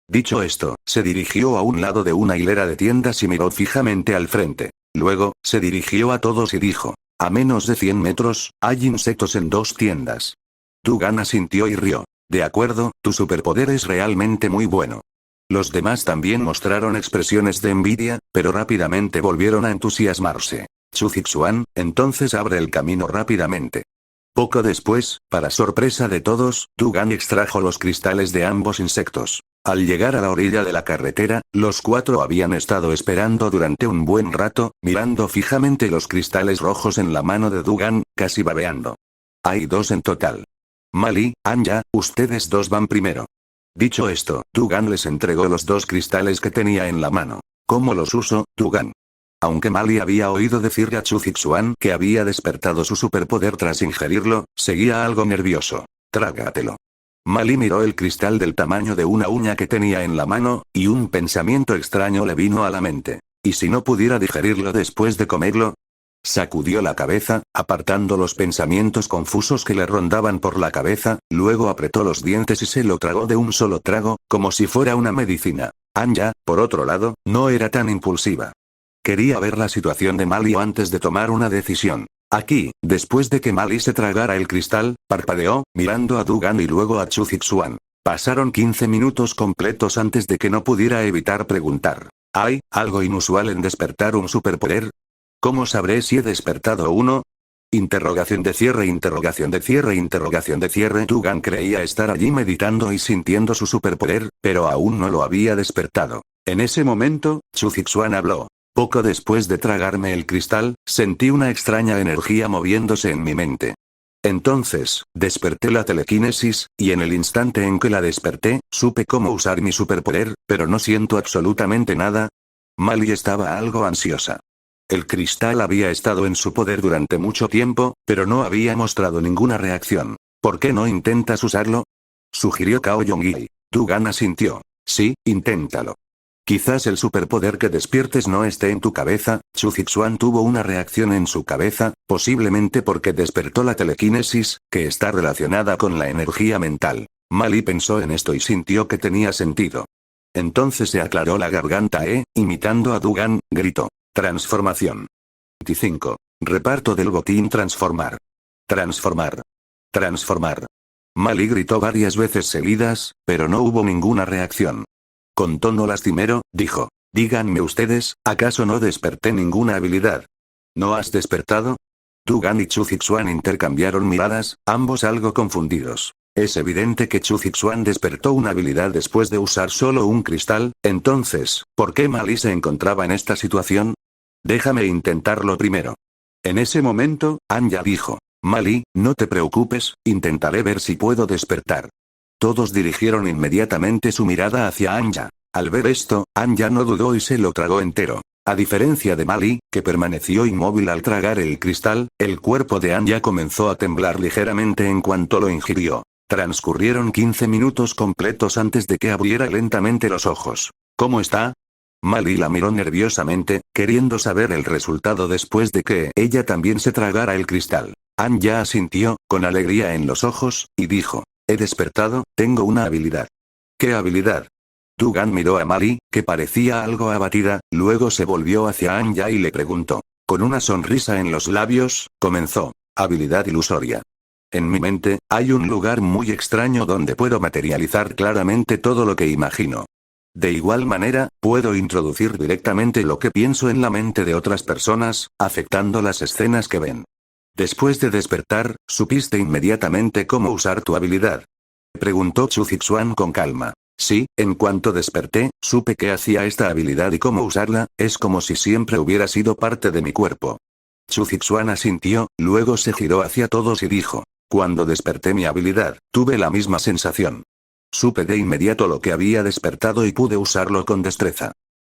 Dicho esto, se dirigió a un lado de una hilera de tiendas y miró fijamente al frente. Luego, se dirigió a todos y dijo. A menos de 100 metros, hay insectos en 2 tiendas. Du Gan asintió y rió. De acuerdo, tu superpoder es realmente muy bueno. Los demás también mostraron expresiones de envidia, pero rápidamente volvieron a entusiasmarse. Chu Zixuan, entonces abre el camino rápidamente. Poco después, para sorpresa de todos, Du Gan extrajo los cristales de ambos insectos. Al llegar a la orilla de la carretera, los 4 habían estado esperando durante un buen rato, mirando fijamente los cristales rojos en la mano de Du Gan, casi babeando. Hay 2 en total. Mali, Anya, ustedes 2 van primero. Dicho esto, Du Gan les entregó los 2 cristales que tenía en la mano. ¿Cómo los uso, Du Gan? Aunque Mali había oído decirle a Chu Zixuan que había despertado su superpoder tras ingerirlo, seguía algo nervioso. Trágatelo. Mali miró el cristal del tamaño de una uña que tenía en la mano, y un pensamiento extraño le vino a la mente. ¿Y si no pudiera digerirlo después de comerlo? Sacudió la cabeza, apartando los pensamientos confusos que le rondaban por la cabeza, luego apretó los dientes y se lo tragó de un solo trago, como si fuera una medicina. Anya, por otro lado, no era tan impulsiva. Quería ver la situación de Mali antes de tomar una decisión. Aquí, después de que Mali se tragara el cristal, parpadeó, mirando a Du Gan y luego a Chu Zixuan. Pasaron 15 minutos completos antes de que no pudiera evitar preguntar. ¿Hay algo inusual en despertar un superpoder? ¿Cómo sabré si he despertado uno? Interrogación de cierre. Du Gan creía estar allí meditando y sintiendo su superpoder, pero aún no lo había despertado. En ese momento, Chu Zixuan habló. Poco después de tragarme el cristal, sentí una extraña energía moviéndose en mi mente. Entonces, desperté la telequinesis, y en el instante en que la desperté, supe cómo usar mi superpoder, pero no siento absolutamente nada. Mali estaba algo ansiosa. El cristal había estado en su poder durante mucho tiempo, pero no había mostrado ninguna reacción. ¿Por qué no intentas usarlo? Sugirió Cao Yongyi. Du Gan asintió. Sí, inténtalo. Quizás el superpoder que despiertes no esté en tu cabeza. Chu Zixuan tuvo una reacción en su cabeza, posiblemente porque despertó la telequinesis, que está relacionada con la energía mental. Mali pensó en esto y sintió que tenía sentido. Entonces se aclaró la garganta imitando a Du Gan, gritó. Transformación. 25. Reparto del botín transformar. Transformar. Transformar. Mali gritó varias veces seguidas, pero no hubo ninguna reacción. Con tono lastimero, dijo. Díganme ustedes, ¿acaso no desperté ninguna habilidad? ¿No has despertado? Du Gan y Chu Zixuan intercambiaron miradas, ambos algo confundidos. Es evidente que Chu Zixuan despertó una habilidad después de usar solo un cristal, entonces, ¿por qué Mali se encontraba en esta situación? Déjame intentarlo primero. En ese momento, Anya dijo. Mali, no te preocupes, intentaré ver si puedo despertar. Todos dirigieron inmediatamente su mirada hacia Anya. Al ver esto, Anya no dudó y se lo tragó entero. A diferencia de Mali, que permaneció inmóvil al tragar el cristal, el cuerpo de Anya comenzó a temblar ligeramente en cuanto lo ingirió. Transcurrieron 15 minutos completos antes de que abriera lentamente los ojos. ¿Cómo está? Mali la miró nerviosamente, queriendo saber el resultado después de que ella también se tragara el cristal. Anya asintió, con alegría en los ojos, y dijo. He despertado, tengo una habilidad. ¿Qué habilidad? Du Gan miró a Mali, que parecía algo abatida, luego se volvió hacia Anya y le preguntó. Con una sonrisa en los labios, comenzó. Habilidad ilusoria. En mi mente, hay un lugar muy extraño donde puedo materializar claramente todo lo que imagino. De igual manera, puedo introducir directamente lo que pienso en la mente de otras personas, afectando las escenas que ven. Después de despertar, ¿supiste inmediatamente cómo usar tu habilidad? Preguntó Chu Zixuan con calma. Sí, en cuanto desperté, supe que hacía esta habilidad y cómo usarla, es como si siempre hubiera sido parte de mi cuerpo. Chu Zixuan asintió, luego se giró hacia todos y dijo. Cuando desperté mi habilidad, tuve la misma sensación. Supe de inmediato lo que había despertado y pude usarlo con destreza.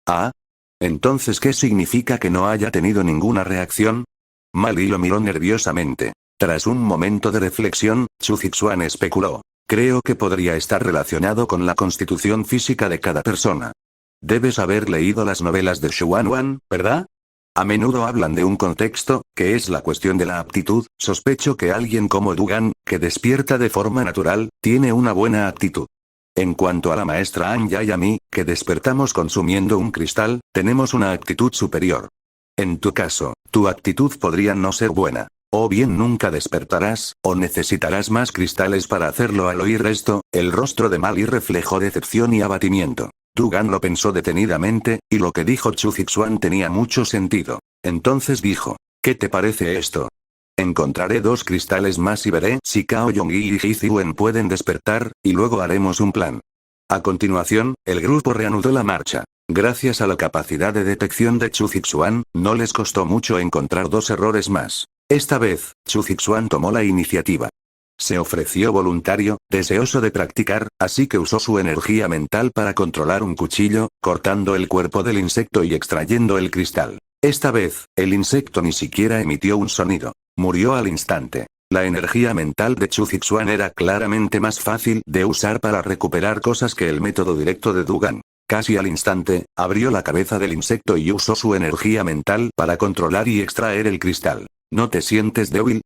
¿Ah? Entonces, ¿qué significa que no haya tenido ninguna reacción? Mali lo miró nerviosamente. Tras un momento de reflexión, Chu Zixuan especuló. Creo que podría estar relacionado con la constitución física de cada persona. Debes haber leído las novelas de Xuanwan, ¿verdad? A menudo hablan de un contexto, que es la cuestión de la aptitud. Sospecho que alguien como Dugan, que despierta de forma natural, tiene una buena actitud. En cuanto a la maestra Anya y a mí, que despertamos consumiendo un cristal, tenemos una actitud superior. En tu caso, tu actitud podría no ser buena. O bien nunca despertarás, o necesitarás más cristales para hacerlo. Al oír esto, el rostro de Mali reflejó decepción y abatimiento. Dugan lo pensó detenidamente, y lo que dijo Chu Zixuan tenía mucho sentido. Entonces dijo, ¿qué te parece esto? Encontraré 2 cristales más y veré si Cao Yongyi y Hizuen pueden despertar, y luego haremos un plan. A continuación, el grupo reanudó la marcha. Gracias a la capacidad de detección de Chu Zixuan, no les costó mucho encontrar 2 errores más. Esta vez, Chu Zixuan tomó la iniciativa. Se ofreció voluntario, deseoso de practicar, así que usó su energía mental para controlar un cuchillo, cortando el cuerpo del insecto y extrayendo el cristal. Esta vez, el insecto ni siquiera emitió un sonido. Murió al instante. La energía mental de Chu Zixuan era claramente más fácil de usar para recuperar cosas que el método directo de Dugan. Casi al instante, abrió la cabeza del insecto y usó su energía mental para controlar y extraer el cristal. ¿No te sientes débil?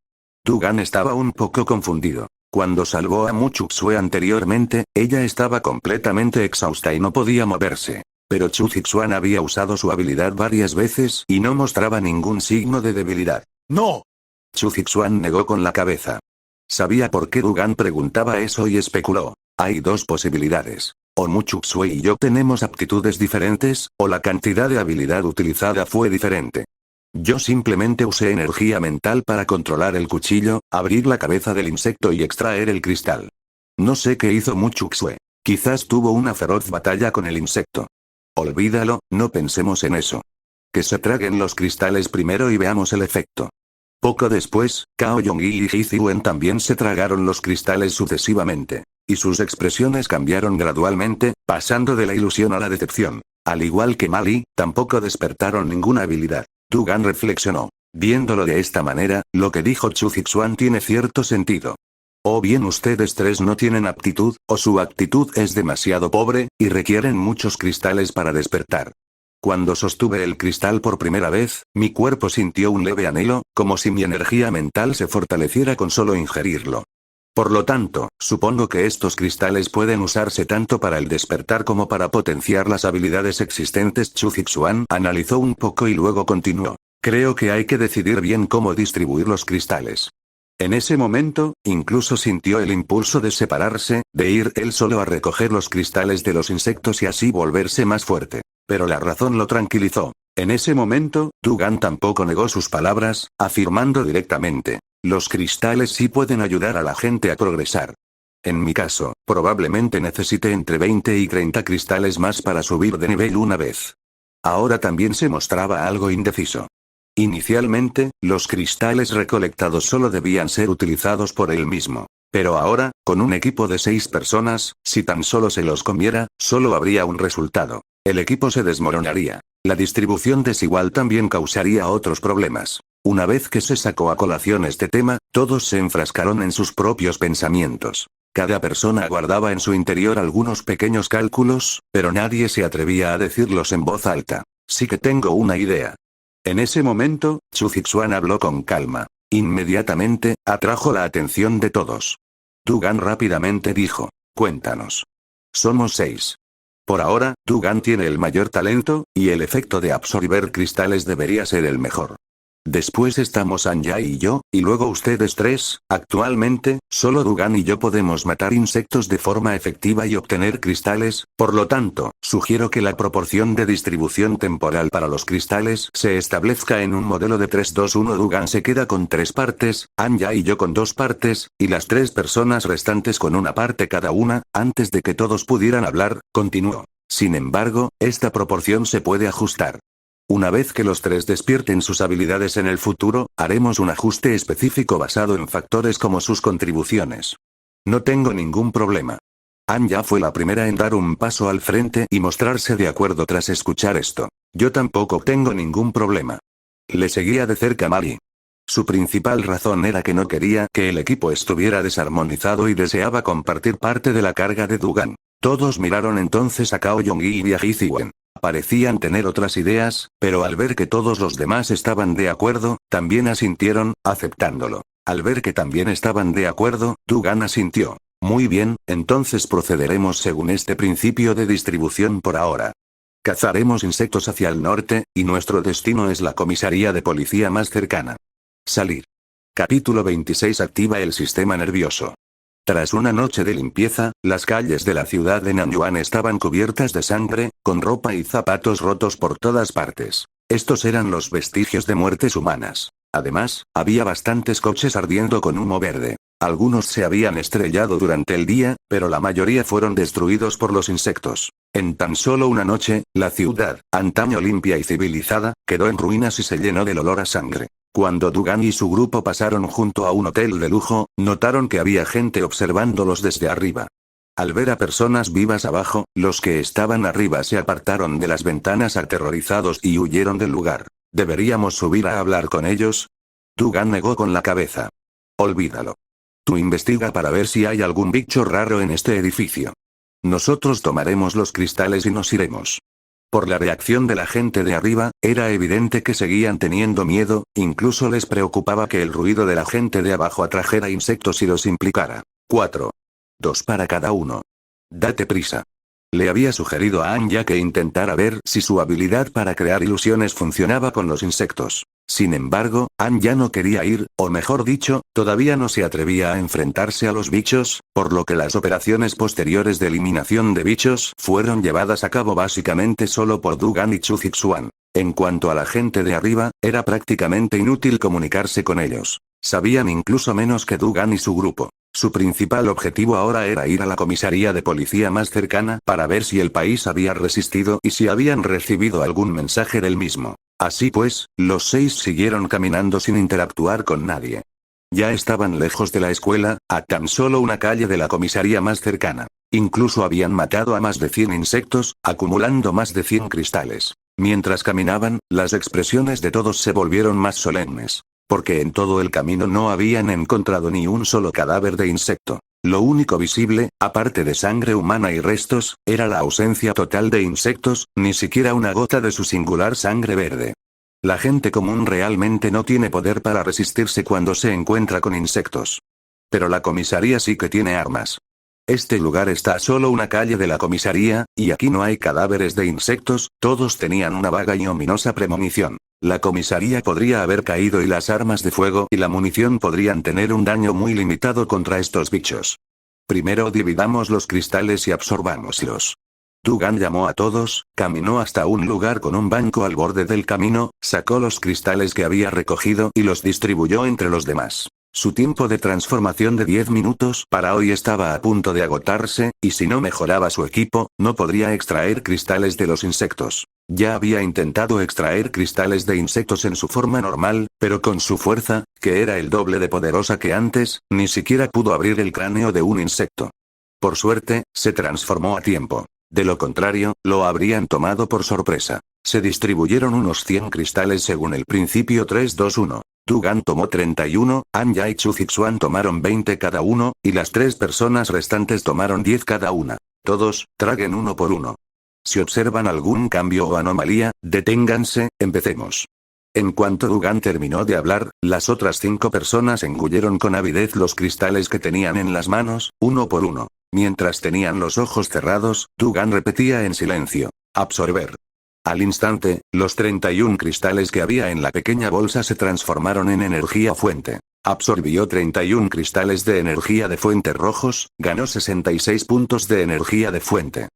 Dugan estaba un poco confundido. Cuando salvó a Mu Chuxue anteriormente, ella estaba completamente exhausta y no podía moverse. Pero Chu Zixuan había usado su habilidad varias veces y no mostraba ningún signo de debilidad. ¡No! Chu Zixuan negó con la cabeza. Sabía por qué Dugan preguntaba eso y especuló. Hay 2 posibilidades. O Mu Chuxue y yo tenemos aptitudes diferentes, o la cantidad de habilidad utilizada fue diferente. Yo simplemente usé energía mental para controlar el cuchillo, abrir la cabeza del insecto y extraer el cristal. No sé qué hizo Mu Chuxue. Quizás tuvo una feroz batalla con el insecto. Olvídalo, no pensemos en eso. Que se traguen los cristales primero y veamos el efecto. Poco después, Cao Yongyi y Hizuen también se tragaron los cristales sucesivamente. Y sus expresiones cambiaron gradualmente, pasando de la ilusión a la decepción. Al igual que Mali, tampoco despertaron ninguna habilidad. Dugan reflexionó. Viéndolo de esta manera, lo que dijo Chu Zixuan tiene cierto sentido. O bien ustedes 3 no tienen aptitud, o su actitud es demasiado pobre, y requieren muchos cristales para despertar. Cuando sostuve el cristal por primera vez, mi cuerpo sintió un leve anhelo, como si mi energía mental se fortaleciera con solo ingerirlo. Por lo tanto, supongo que estos cristales pueden usarse tanto para el despertar como para potenciar las habilidades existentes. Chu Zixuan analizó un poco y luego continuó. Creo que hay que decidir bien cómo distribuir los cristales. En ese momento, incluso sintió el impulso de separarse, de ir él solo a recoger los cristales de los insectos y así volverse más fuerte. Pero la razón lo tranquilizó. En ese momento, Dugan tampoco negó sus palabras, afirmando directamente. Los cristales sí pueden ayudar a la gente a progresar. En mi caso, probablemente necesite entre 20 y 30 cristales más para subir de nivel una vez. Ahora también se mostraba algo indeciso. Inicialmente, los cristales recolectados solo debían ser utilizados por él mismo. Pero ahora, con un equipo de 6 personas, si tan solo se los comiera, solo habría un resultado. El equipo se desmoronaría. La distribución desigual también causaría otros problemas. Una vez que se sacó a colación este tema, todos se enfrascaron en sus propios pensamientos. Cada persona guardaba en su interior algunos pequeños cálculos, pero nadie se atrevía a decirlos en voz alta. Sí que tengo una idea. En ese momento, Chu Zixuan habló con calma. Inmediatamente, atrajo la atención de todos. Dugan rápidamente dijo. Cuéntanos. Somos 6. Por ahora, Dugan tiene el mayor talento, y el efecto de absorber cristales debería ser el mejor. Después estamos Anya y yo, y luego ustedes 3, actualmente, solo Dugan y yo podemos matar insectos de forma efectiva y obtener cristales, por lo tanto, sugiero que la proporción de distribución temporal para los cristales se establezca en un modelo de 3-2-1. Dugan se queda con 3 partes, Anya y yo con 2 partes, y las 3 personas restantes con una parte cada una. Antes de que todos pudieran hablar, continuó. Sin embargo, esta proporción se puede ajustar. Una vez que los 3 despierten sus habilidades en el futuro, haremos un ajuste específico basado en factores como sus contribuciones. No tengo ningún problema. Anya fue la primera en dar un paso al frente y mostrarse de acuerdo tras escuchar esto. Yo tampoco tengo ningún problema. Le seguía de cerca Mari. Su principal razón era que no quería que el equipo estuviera desarmonizado y deseaba compartir parte de la carga de Dugan. Todos miraron entonces a Kao Yonggi y a Ji Ziwen. Parecían tener otras ideas, pero al ver que todos los demás estaban de acuerdo, también asintieron, aceptándolo. Al ver que también estaban de acuerdo, Dugan asintió. Muy bien, entonces procederemos según este principio de distribución por ahora. Cazaremos insectos hacia el norte, y nuestro destino es la comisaría de policía más cercana. Salir. Capítulo 26. Activa el sistema nervioso. Tras una noche de limpieza, las calles de la ciudad de Nanyuan estaban cubiertas de sangre, con ropa y zapatos rotos por todas partes. Estos eran los vestigios de muertes humanas. Además, había bastantes coches ardiendo con humo verde. Algunos se habían estrellado durante el día, pero la mayoría fueron destruidos por los insectos. En tan solo una noche, la ciudad, antaño limpia y civilizada, quedó en ruinas y se llenó del olor a sangre. Cuando Dugan y su grupo pasaron junto a un hotel de lujo, notaron que había gente observándolos desde arriba. Al ver a personas vivas abajo, los que estaban arriba se apartaron de las ventanas aterrorizados y huyeron del lugar. ¿Deberíamos subir a hablar con ellos? Dugan negó con la cabeza. Olvídalo. Tú investiga para ver si hay algún bicho raro en este edificio. Nosotros tomaremos los cristales y nos iremos. Por la reacción de la gente de arriba, era evidente que seguían teniendo miedo, incluso les preocupaba que el ruido de la gente de abajo atrajera insectos y los implicara. 4. 2 para cada uno. Date prisa. Le había sugerido a Anya que intentara ver si su habilidad para crear ilusiones funcionaba con los insectos. Sin embargo, Anya no quería ir, o mejor dicho, todavía no se atrevía a enfrentarse a los bichos, por lo que las operaciones posteriores de eliminación de bichos fueron llevadas a cabo básicamente solo por Dugan y Chu Zixuan. En cuanto a la gente de arriba, era prácticamente inútil comunicarse con ellos. Sabían incluso menos que Dugan y su grupo. Su principal objetivo ahora era ir a la comisaría de policía más cercana para ver si el país había resistido y si habían recibido algún mensaje del mismo. Así pues, los 6 siguieron caminando sin interactuar con nadie. Ya estaban lejos de la escuela, a tan solo una calle de la comisaría más cercana. Incluso habían matado a más de 100 insectos, acumulando más de 100 cristales. Mientras caminaban, las expresiones de todos se volvieron más solemnes. Porque en todo el camino no habían encontrado ni un solo cadáver de insecto. Lo único visible, aparte de sangre humana y restos, era la ausencia total de insectos, ni siquiera una gota de su singular sangre verde. La gente común realmente no tiene poder para resistirse cuando se encuentra con insectos. Pero la comisaría sí que tiene armas. Este lugar está a solo una calle de la comisaría, y aquí no hay cadáveres de insectos, todos tenían una vaga y ominosa premonición. La comisaría podría haber caído y las armas de fuego y la munición podrían tener un daño muy limitado contra estos bichos. Primero dividamos los cristales y absorbámoslos. Dugan llamó a todos, caminó hasta un lugar con un banco al borde del camino, sacó los cristales que había recogido y los distribuyó entre los demás. Su tiempo de transformación de 10 minutos para hoy estaba a punto de agotarse, y si no mejoraba su equipo, no podría extraer cristales de los insectos. Ya había intentado extraer cristales de insectos en su forma normal, pero con su fuerza, que era el doble de poderosa que antes, ni siquiera pudo abrir el cráneo de un insecto. Por suerte, se transformó a tiempo. De lo contrario, lo habrían tomado por sorpresa. Se distribuyeron unos 100 cristales según el principio 3-2-1. Dugan tomó 31, Anya y Chu Zixuan tomaron 20 cada uno, y las 3 personas restantes tomaron 10 cada una. Todos, traguen uno por uno. Si observan algún cambio o anomalía, deténganse, empecemos. En cuanto Dugan terminó de hablar, las otras 5 personas engulleron con avidez los cristales que tenían en las manos, uno por uno. Mientras tenían los ojos cerrados, Dugan repetía en silencio: absorber. Al instante, los 31 cristales que había en la pequeña bolsa se transformaron en energía fuente. Absorbió 31 cristales de energía de fuente rojos, ganó 66 puntos de energía de fuente.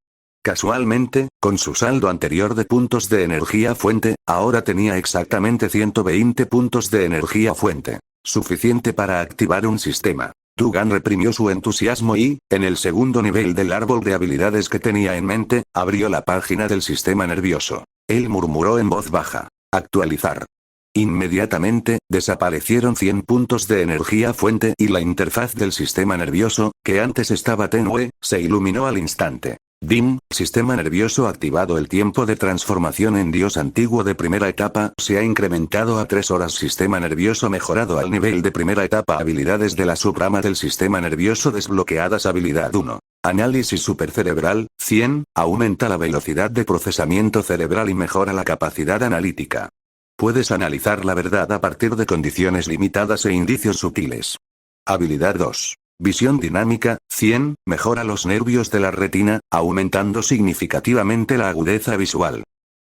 Casualmente, con su saldo anterior de puntos de energía fuente, ahora tenía exactamente 120 puntos de energía fuente. Suficiente para activar un sistema. Dugan reprimió su entusiasmo y, en el segundo nivel del árbol de habilidades que tenía en mente, abrió la página del sistema nervioso. Él murmuró en voz baja: actualizar. Inmediatamente, desaparecieron 100 puntos de energía fuente y la interfaz del sistema nervioso, que antes estaba tenue, se iluminó al instante. DIM, sistema nervioso activado. El tiempo de transformación en dios antiguo de primera etapa se ha incrementado a 3 horas. Sistema nervioso mejorado al nivel de primera etapa. Habilidades de la subrama del sistema nervioso desbloqueadas. Habilidad 1. Análisis supercerebral, 100, aumenta la velocidad de procesamiento cerebral y mejora la capacidad analítica. Puedes analizar la verdad a partir de condiciones limitadas e indicios sutiles. Habilidad 2. Visión dinámica, 100, mejora los nervios de la retina, aumentando significativamente la agudeza visual.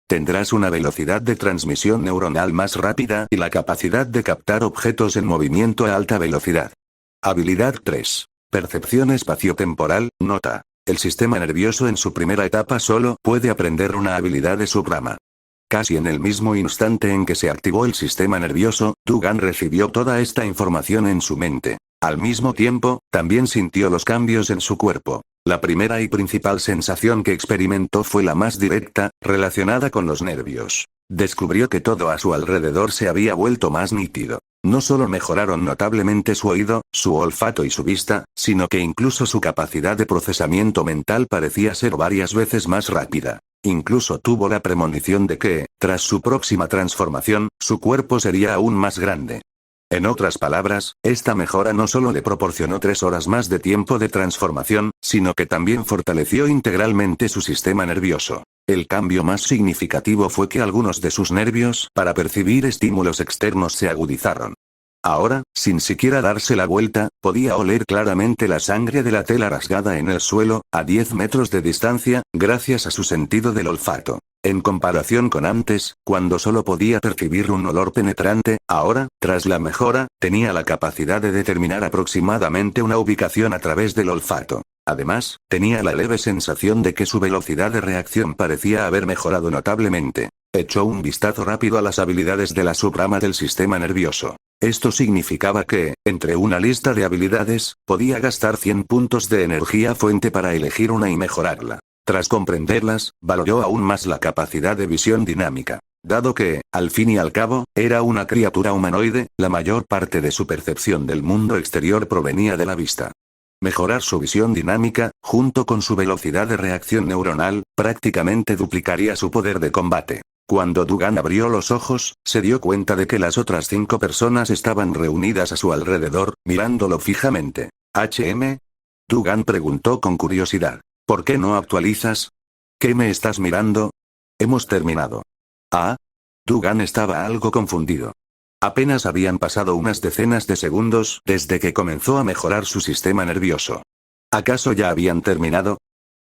Tendrás una velocidad de transmisión neuronal más rápida y la capacidad de captar objetos en movimiento a alta velocidad. Habilidad 3. Percepción espaciotemporal, nota. El sistema nervioso en su primera etapa solo puede aprender una habilidad de subrama. Casi en el mismo instante en que se activó el sistema nervioso, Dugan recibió toda esta información en su mente. Al mismo tiempo, también sintió los cambios en su cuerpo. La primera y principal sensación que experimentó fue la más directa, relacionada con los nervios. Descubrió que todo a su alrededor se había vuelto más nítido. No solo mejoraron notablemente su oído, su olfato y su vista, sino que incluso su capacidad de procesamiento mental parecía ser varias veces más rápida. Incluso tuvo la premonición de que, tras su próxima transformación, su cuerpo sería aún más grande. En otras palabras, esta mejora no solo le proporcionó 3 horas más de tiempo de transformación, sino que también fortaleció integralmente su sistema nervioso. El cambio más significativo fue que algunos de sus nervios para percibir estímulos externos se agudizaron. Ahora, sin siquiera darse la vuelta, podía oler claramente la sangre de la tela rasgada en el suelo, a 10 metros de distancia, gracias a su sentido del olfato. En comparación con antes, cuando solo podía percibir un olor penetrante, ahora, tras la mejora, tenía la capacidad de determinar aproximadamente una ubicación a través del olfato. Además, tenía la leve sensación de que su velocidad de reacción parecía haber mejorado notablemente. Echó un vistazo rápido a las habilidades de la subrama del sistema nervioso. Esto significaba que, entre una lista de habilidades, podía gastar 100 puntos de energía fuente para elegir una y mejorarla. Tras comprenderlas, valoró aún más la capacidad de visión dinámica. Dado que, al fin y al cabo, era una criatura humanoide, la mayor parte de su percepción del mundo exterior provenía de la vista. Mejorar su visión dinámica, junto con su velocidad de reacción neuronal, prácticamente duplicaría su poder de combate. Cuando Dugan abrió los ojos, se dio cuenta de que las otras 5 personas estaban reunidas a su alrededor, mirándolo fijamente. ¿HM? Dugan preguntó con curiosidad. ¿Por qué no actualizas? ¿Qué me estás mirando? Hemos terminado. ¿Ah? Dugan estaba algo confundido. Apenas habían pasado unas decenas de segundos desde que comenzó a mejorar su sistema nervioso. ¿Acaso ya habían terminado?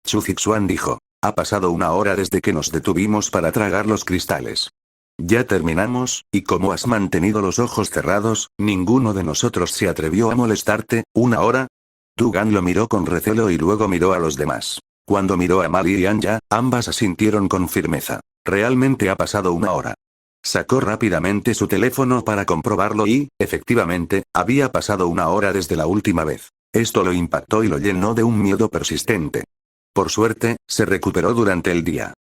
Chu Zixuan dijo. Ha pasado 1 hora desde que nos detuvimos para tragar los cristales. Ya terminamos, y como has mantenido los ojos cerrados, ninguno de nosotros se atrevió a molestarte. ¿1 hora? Dugan lo miró con recelo y luego miró a los demás. Cuando miró a Mali y Anya, ambas asintieron con firmeza. Realmente ha pasado 1 hora. Sacó rápidamente su teléfono para comprobarlo y, efectivamente, había pasado 1 hora desde la última vez. Esto lo impactó y lo llenó de un miedo persistente. Por suerte, se recuperó durante el día.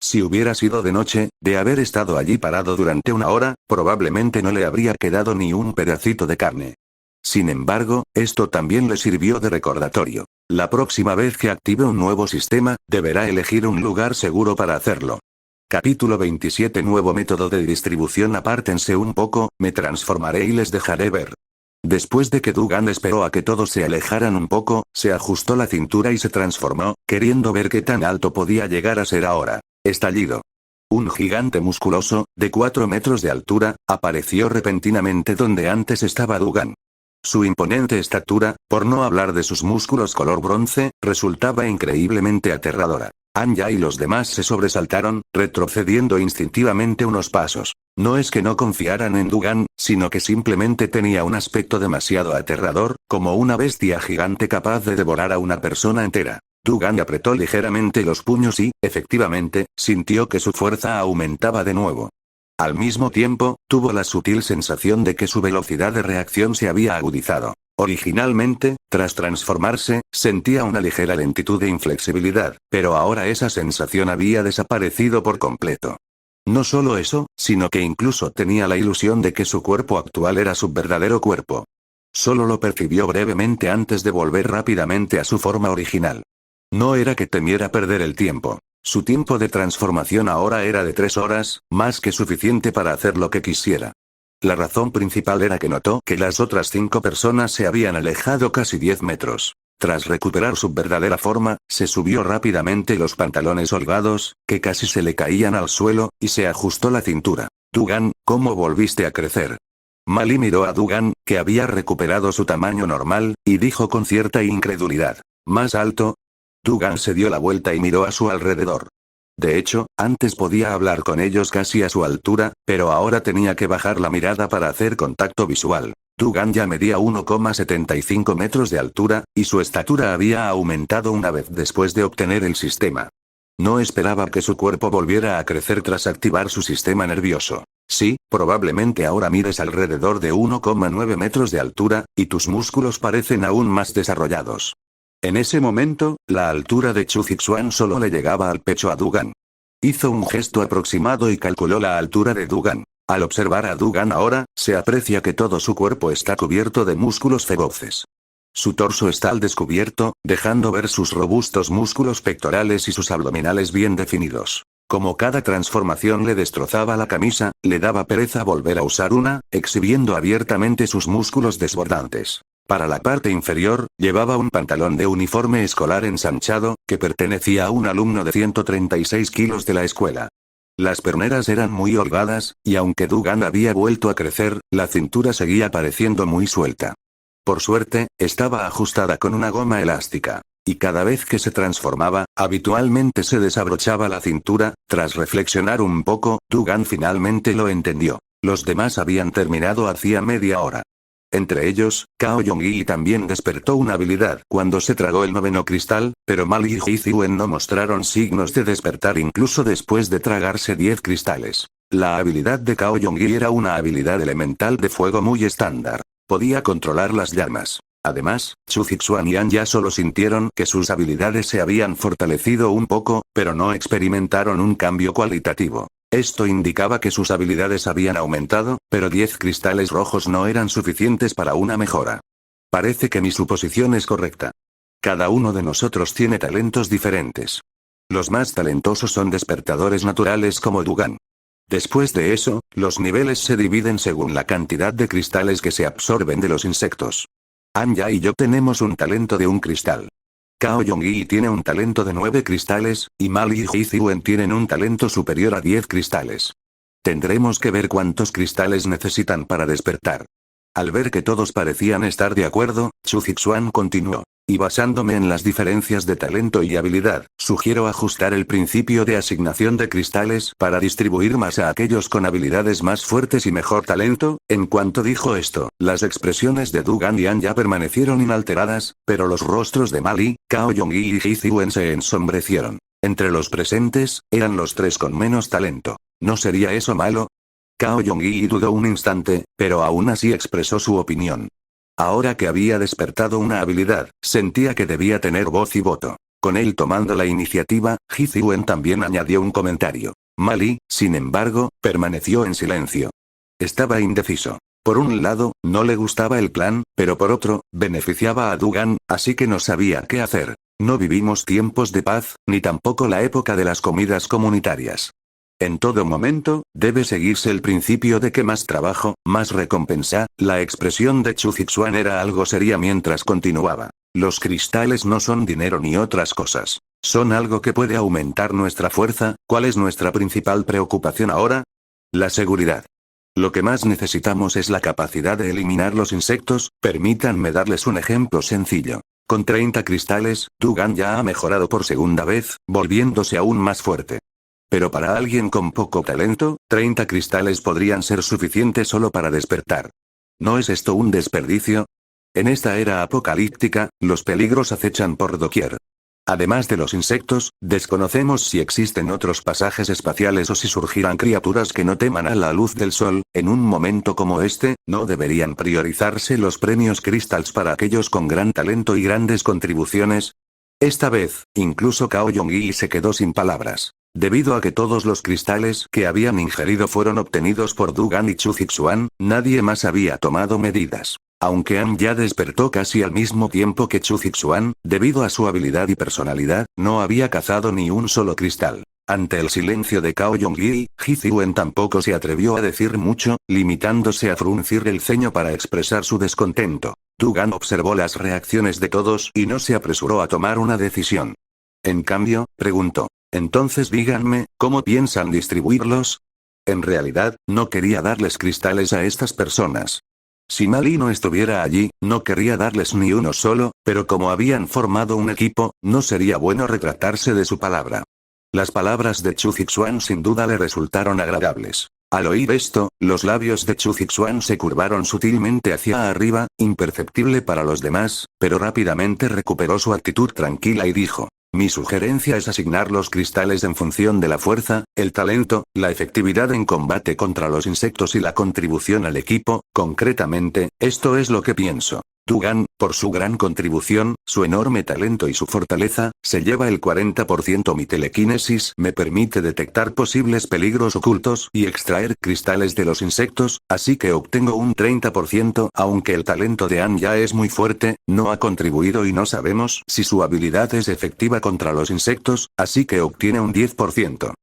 Si hubiera sido de noche, de haber estado allí parado durante 1 hora, probablemente no le habría quedado ni un pedacito de carne. Sin embargo, esto también le sirvió de recordatorio. La próxima vez que active un nuevo sistema, deberá elegir un lugar seguro para hacerlo. Capítulo 27. Nuevo método de distribución. Apártense un poco, me transformaré y les dejaré ver. Después de que Dugan esperó a que todos se alejaran un poco, se ajustó la cintura y se transformó, queriendo ver qué tan alto podía llegar a ser ahora. Estallido. Un gigante musculoso, de 4 metros de altura, apareció repentinamente donde antes estaba Dugan. Su imponente estatura, por no hablar de sus músculos color bronce, resultaba increíblemente aterradora. Anya y los demás se sobresaltaron, retrocediendo instintivamente unos pasos. No es que no confiaran en Dugan, sino que simplemente tenía un aspecto demasiado aterrador, como una bestia gigante capaz de devorar a una persona entera. Dugan apretó ligeramente los puños y, efectivamente, sintió que su fuerza aumentaba de nuevo. Al mismo tiempo, tuvo la sutil sensación de que su velocidad de reacción se había agudizado. Originalmente, tras transformarse, sentía una ligera lentitud e inflexibilidad, pero ahora esa sensación había desaparecido por completo. No solo eso, sino que incluso tenía la ilusión de que su cuerpo actual era su verdadero cuerpo. Solo lo percibió brevemente antes de volver rápidamente a su forma original. No era que temiera perder el tiempo. Su tiempo de transformación ahora era de 3 horas, más que suficiente para hacer lo que quisiera. La razón principal era que notó que las otras 5 personas se habían alejado casi 10 metros. Tras recuperar su verdadera forma, se subió rápidamente los pantalones holgados, que casi se le caían al suelo, y se ajustó la cintura. Dugan, ¿cómo volviste a crecer? Mali miró a Dugan, que había recuperado su tamaño normal, y dijo con cierta incredulidad. ¿Más alto? Dugan se dio la vuelta y miró a su alrededor. De hecho, antes podía hablar con ellos casi a su altura, pero ahora tenía que bajar la mirada para hacer contacto visual. Dugan ya medía 1,75 metros de altura, y su estatura había aumentado una vez después de obtener el sistema. No esperaba que su cuerpo volviera a crecer tras activar su sistema nervioso. Sí, probablemente ahora mides alrededor de 1,9 metros de altura, y tus músculos parecen aún más desarrollados. En ese momento, la altura de Chu Zixuan solo le llegaba al pecho a Dugan. Hizo un gesto aproximado y calculó la altura de Dugan. Al observar a Dugan ahora, se aprecia que todo su cuerpo está cubierto de músculos feroces. Su torso está al descubierto, dejando ver sus robustos músculos pectorales y sus abdominales bien definidos. Como cada transformación le destrozaba la camisa, le daba pereza volver a usar una, exhibiendo abiertamente sus músculos desbordantes. Para la parte inferior, llevaba un pantalón de uniforme escolar ensanchado, que pertenecía a un alumno de 136 kilos de la escuela. Las perneras eran muy holgadas, y aunque Dugan había vuelto a crecer, la cintura seguía pareciendo muy suelta. Por suerte, estaba ajustada con una goma elástica. Y cada vez que se transformaba, habitualmente se desabrochaba la cintura. Tras reflexionar un poco, Dugan finalmente lo entendió. Los demás habían terminado hacía media hora. Entre ellos, Cao Yongyi también despertó una habilidad cuando se tragó el 9º cristal, pero Mali y Hizuen no mostraron signos de despertar incluso después de tragarse 10 cristales. La habilidad de Cao Yongyi era una habilidad elemental de fuego muy estándar. Podía controlar las llamas. Además, Chu Zixuan y An ya solo sintieron que sus habilidades se habían fortalecido un poco, pero no experimentaron un cambio cualitativo. Esto indicaba que sus habilidades habían aumentado, pero 10 cristales rojos no eran suficientes para una mejora. Parece que mi suposición es correcta. Cada uno de nosotros tiene talentos diferentes. Los más talentosos son despertadores naturales como Dugan. Después de eso, los niveles se dividen según la cantidad de cristales que se absorben de los insectos. Anya y yo tenemos un talento de 1 cristal. Cao Yongyi tiene un talento de 9 cristales, y Mali y Hizuen tienen un talento superior a 10 cristales. Tendremos que ver cuántos cristales necesitan para despertar. Al ver que todos parecían estar de acuerdo, Chu Zixuan continuó. Y basándome en las diferencias de talento y habilidad, sugiero ajustar el principio de asignación de cristales para distribuir más a aquellos con habilidades más fuertes y mejor talento. En cuanto dijo esto, las expresiones de Dugan y An ya permanecieron inalteradas, pero los rostros de Mali, Cao Yongyi y Hizuen se ensombrecieron. Entre los presentes, eran los 3 con menos talento. ¿No sería eso malo? Cao Yongyi dudó un instante, pero aún así expresó su opinión. Ahora que había despertado una habilidad, sentía que debía tener voz y voto. Con él tomando la iniciativa, Hizuen también añadió un comentario. Mali, sin embargo, permaneció en silencio. Estaba indeciso. Por un lado, no le gustaba el plan, pero por otro, beneficiaba a Dugan, así que no sabía qué hacer. No vivimos tiempos de paz, ni tampoco la época de las comidas comunitarias. En todo momento, debe seguirse el principio de que más trabajo, más recompensa. La expresión de Chu Zixuan era algo seria mientras continuaba. Los cristales no son dinero ni otras cosas. Son algo que puede aumentar nuestra fuerza. ¿Cuál es nuestra principal preocupación ahora? La seguridad. Lo que más necesitamos es la capacidad de eliminar los insectos. Permítanme darles un ejemplo sencillo. Con 30 cristales, Dugan ya ha mejorado por segunda vez, volviéndose aún más fuerte. Pero para alguien con poco talento, 30 cristales podrían ser suficientes solo para despertar. ¿No es esto un desperdicio? En esta era apocalíptica, los peligros acechan por doquier. Además de los insectos, desconocemos si existen otros pasajes espaciales o si surgirán criaturas que no teman a la luz del sol. En un momento como este, ¿no deberían priorizarse los premios Crystals para aquellos con gran talento y grandes contribuciones? Esta vez, incluso Cao Yongyi se quedó sin palabras. Debido a que todos los cristales que habían ingerido fueron obtenidos por Dugan y Chu Zixuan, nadie más había tomado medidas. Aunque An ya despertó casi al mismo tiempo que Chu Zixuan, debido a su habilidad y personalidad, no había cazado ni un solo cristal. Ante el silencio de Cao Yongyi, Ji Zhiwen tampoco se atrevió a decir mucho, limitándose a fruncir el ceño para expresar su descontento. Dugan observó las reacciones de todos y no se apresuró a tomar una decisión. En cambio, preguntó: «Entonces díganme, ¿cómo piensan distribuirlos?». En realidad, no quería darles cristales a estas personas. Si Mali no estuviera allí, no querría darles ni uno solo, pero como habían formado un equipo, no sería bueno retractarse de su palabra. Las palabras de Chu Zixuan sin duda le resultaron agradables. Al oír esto, los labios de Chu Zixuan se curvaron sutilmente hacia arriba, imperceptible para los demás, pero rápidamente recuperó su actitud tranquila y dijo: «Mi sugerencia es asignar los cristales en función de la fuerza, el talento, la efectividad en combate contra los insectos y la contribución al equipo. Concretamente, esto es lo que pienso. Dugan, por su gran contribución, su enorme talento y su fortaleza, se lleva el 40%. Mi telequinesis me permite detectar posibles peligros ocultos y extraer cristales de los insectos, así que obtengo un 30%. Aunque el talento de An ya es muy fuerte, no ha contribuido y no sabemos si su habilidad es efectiva contra los insectos, así que obtiene un 10%.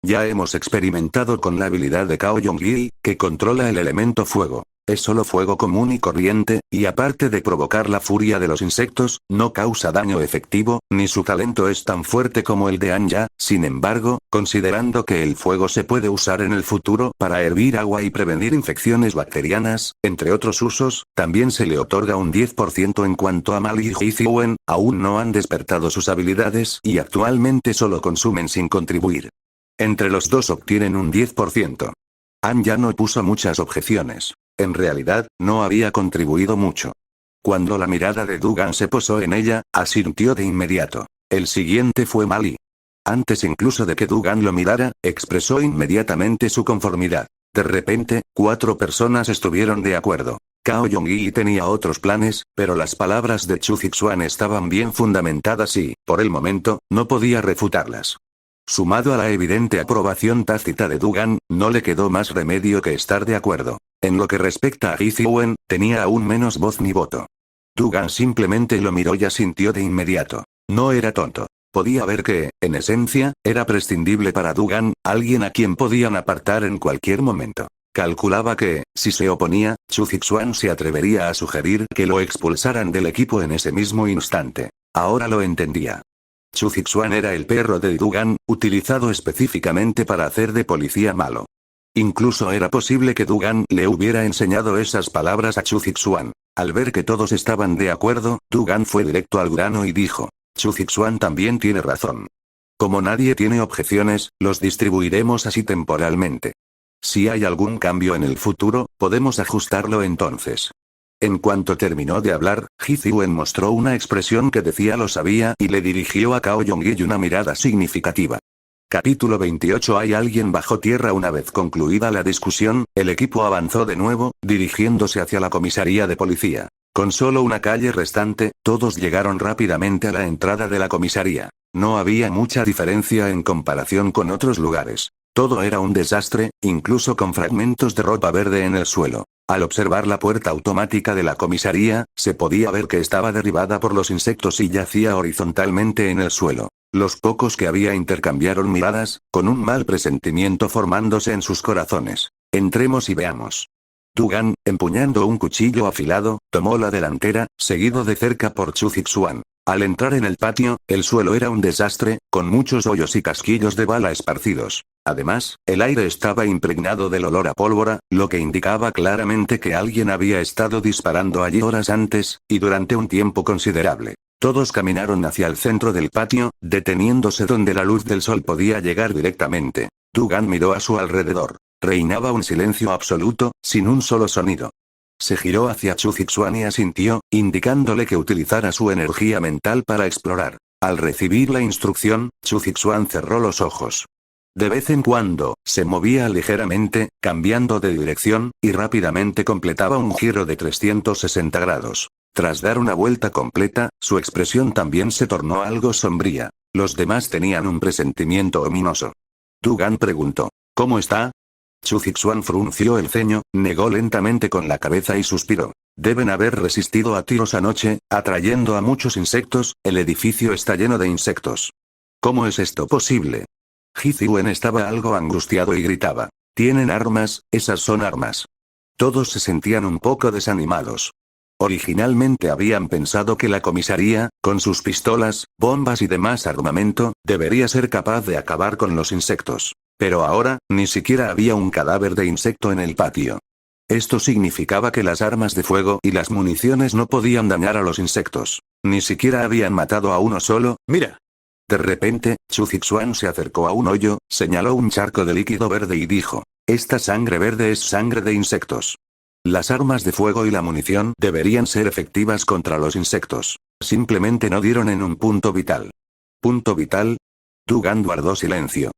Ya hemos experimentado con la habilidad de Cao Yongyi, que controla el elemento fuego. Es solo fuego común y corriente, y aparte de provocar la furia de los insectos, no causa daño efectivo, ni su talento es tan fuerte como el de Anya. Sin embargo, considerando que el fuego se puede usar en el futuro para hervir agua y prevenir infecciones bacterianas, entre otros usos, también se le otorga un 10%. En cuanto a Mali y Ji Zhiwen, aún no han despertado sus habilidades y actualmente solo consumen sin contribuir. Entre los dos obtienen un 10%. Anya no puso muchas objeciones. En realidad, no había contribuido mucho. Cuando la mirada de Dugan se posó en ella, asintió de inmediato. El siguiente fue Mali. Antes incluso de que Dugan lo mirara, expresó inmediatamente su conformidad. De repente, 4 personas estuvieron de acuerdo. Cao Yongyi tenía otros planes, pero las palabras de Chu Zixuan estaban bien fundamentadas y, por el momento, no podía refutarlas. Sumado a la evidente aprobación tácita de Dugan, no le quedó más remedio que estar de acuerdo. En lo que respecta a Ji Zhiwen, tenía aún menos voz ni voto. Dugan simplemente lo miró y asintió de inmediato. No era tonto. Podía ver que, en esencia, era prescindible para Dugan, alguien a quien podían apartar en cualquier momento. Calculaba que, si se oponía, Chu Zixuan se atrevería a sugerir que lo expulsaran del equipo en ese mismo instante. Ahora lo entendía. Chu Zixuan era el perro de Dugan, utilizado específicamente para hacer de policía malo. Incluso era posible que Dugan le hubiera enseñado esas palabras a Chu Zixuan. Al ver que todos estaban de acuerdo, Dugan fue directo al grano y dijo: «Chu Zixuan también tiene razón. Como nadie tiene objeciones, los distribuiremos así temporalmente. Si hay algún cambio en el futuro, podemos ajustarlo entonces». En cuanto terminó de hablar, Ji Zhiwen mostró una expresión que decía lo sabía y le dirigió a Cao Yongyi una mirada significativa. Capítulo 28. ¿Hay alguien bajo tierra? Una vez concluida la discusión, el equipo avanzó de nuevo, dirigiéndose hacia la comisaría de policía. Con solo una calle restante, todos llegaron rápidamente a la entrada de la comisaría. No había mucha diferencia en comparación con otros lugares. Todo era un desastre, incluso con fragmentos de ropa verde en el suelo. Al observar la puerta automática de la comisaría, se podía ver que estaba derribada por los insectos y yacía horizontalmente en el suelo. Los pocos que había intercambiaron miradas, con un mal presentimiento formándose en sus corazones. Entremos y veamos. Dugan, empuñando un cuchillo afilado, tomó la delantera, seguido de cerca por Chu Zixuan. Al entrar en el patio, el suelo era un desastre, con muchos hoyos y casquillos de bala esparcidos. Además, el aire estaba impregnado del olor a pólvora, lo que indicaba claramente que alguien había estado disparando allí horas antes, y durante un tiempo considerable. Todos caminaron hacia el centro del patio, deteniéndose donde la luz del sol podía llegar directamente. Dugan miró a su alrededor. Reinaba un silencio absoluto, sin un solo sonido. Se giró hacia Chu Zixuan y asintió, indicándole que utilizara su energía mental para explorar. Al recibir la instrucción, Chu Zixuan cerró los ojos. De vez en cuando, se movía ligeramente, cambiando de dirección, y rápidamente completaba un giro de 360 grados. Tras dar una vuelta completa, su expresión también se tornó algo sombría. Los demás tenían un presentimiento ominoso. Dugan preguntó. ¿Cómo está? Chu Fixuan frunció el ceño, negó lentamente con la cabeza y suspiró. Deben haber resistido a tiros anoche, atrayendo a muchos insectos, el edificio está lleno de insectos. ¿Cómo es esto posible? Ji Zhiwen estaba algo angustiado y gritaba. Tienen armas, esas son armas. Todos se sentían un poco desanimados. Originalmente habían pensado que la comisaría, con sus pistolas, bombas y demás armamento, debería ser capaz de acabar con los insectos. Pero ahora, ni siquiera había un cadáver de insecto en el patio. Esto significaba que las armas de fuego y las municiones no podían dañar a los insectos. Ni siquiera habían matado a uno solo. ¡Mira! De repente, Chu Fixuan se acercó a un hoyo, señaló un charco de líquido verde y dijo. Esta sangre verde es sangre de insectos. Las armas de fuego y la munición deberían ser efectivas contra los insectos. Simplemente no dieron en un punto vital. ¿Punto vital? Dugan guardó silencio.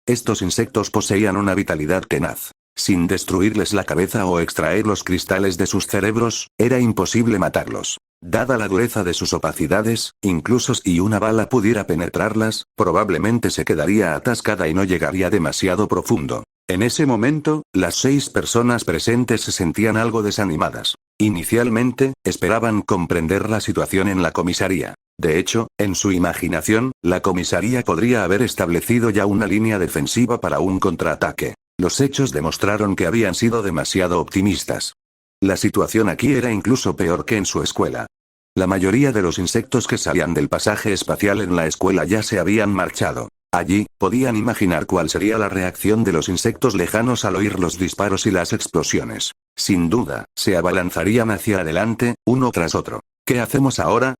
Estos insectos poseían una vitalidad tenaz. Sin destruirles la cabeza o extraer los cristales de sus cerebros, era imposible matarlos. Dada la dureza de sus opacidades, incluso si una bala pudiera penetrarlas, probablemente se quedaría atascada y no llegaría demasiado profundo. En ese momento, las 6 personas presentes se sentían algo desanimadas. Inicialmente, esperaban comprender la situación en la comisaría. De hecho, en su imaginación, la comisaría podría haber establecido ya una línea defensiva para un contraataque. Los hechos demostraron que habían sido demasiado optimistas. La situación aquí era incluso peor que en su escuela. La mayoría de los insectos que salían del pasaje espacial en la escuela ya se habían marchado. Allí, podían imaginar cuál sería la reacción de los insectos lejanos al oír los disparos y las explosiones. Sin duda, se abalanzarían hacia adelante, uno tras otro. ¿Qué hacemos ahora?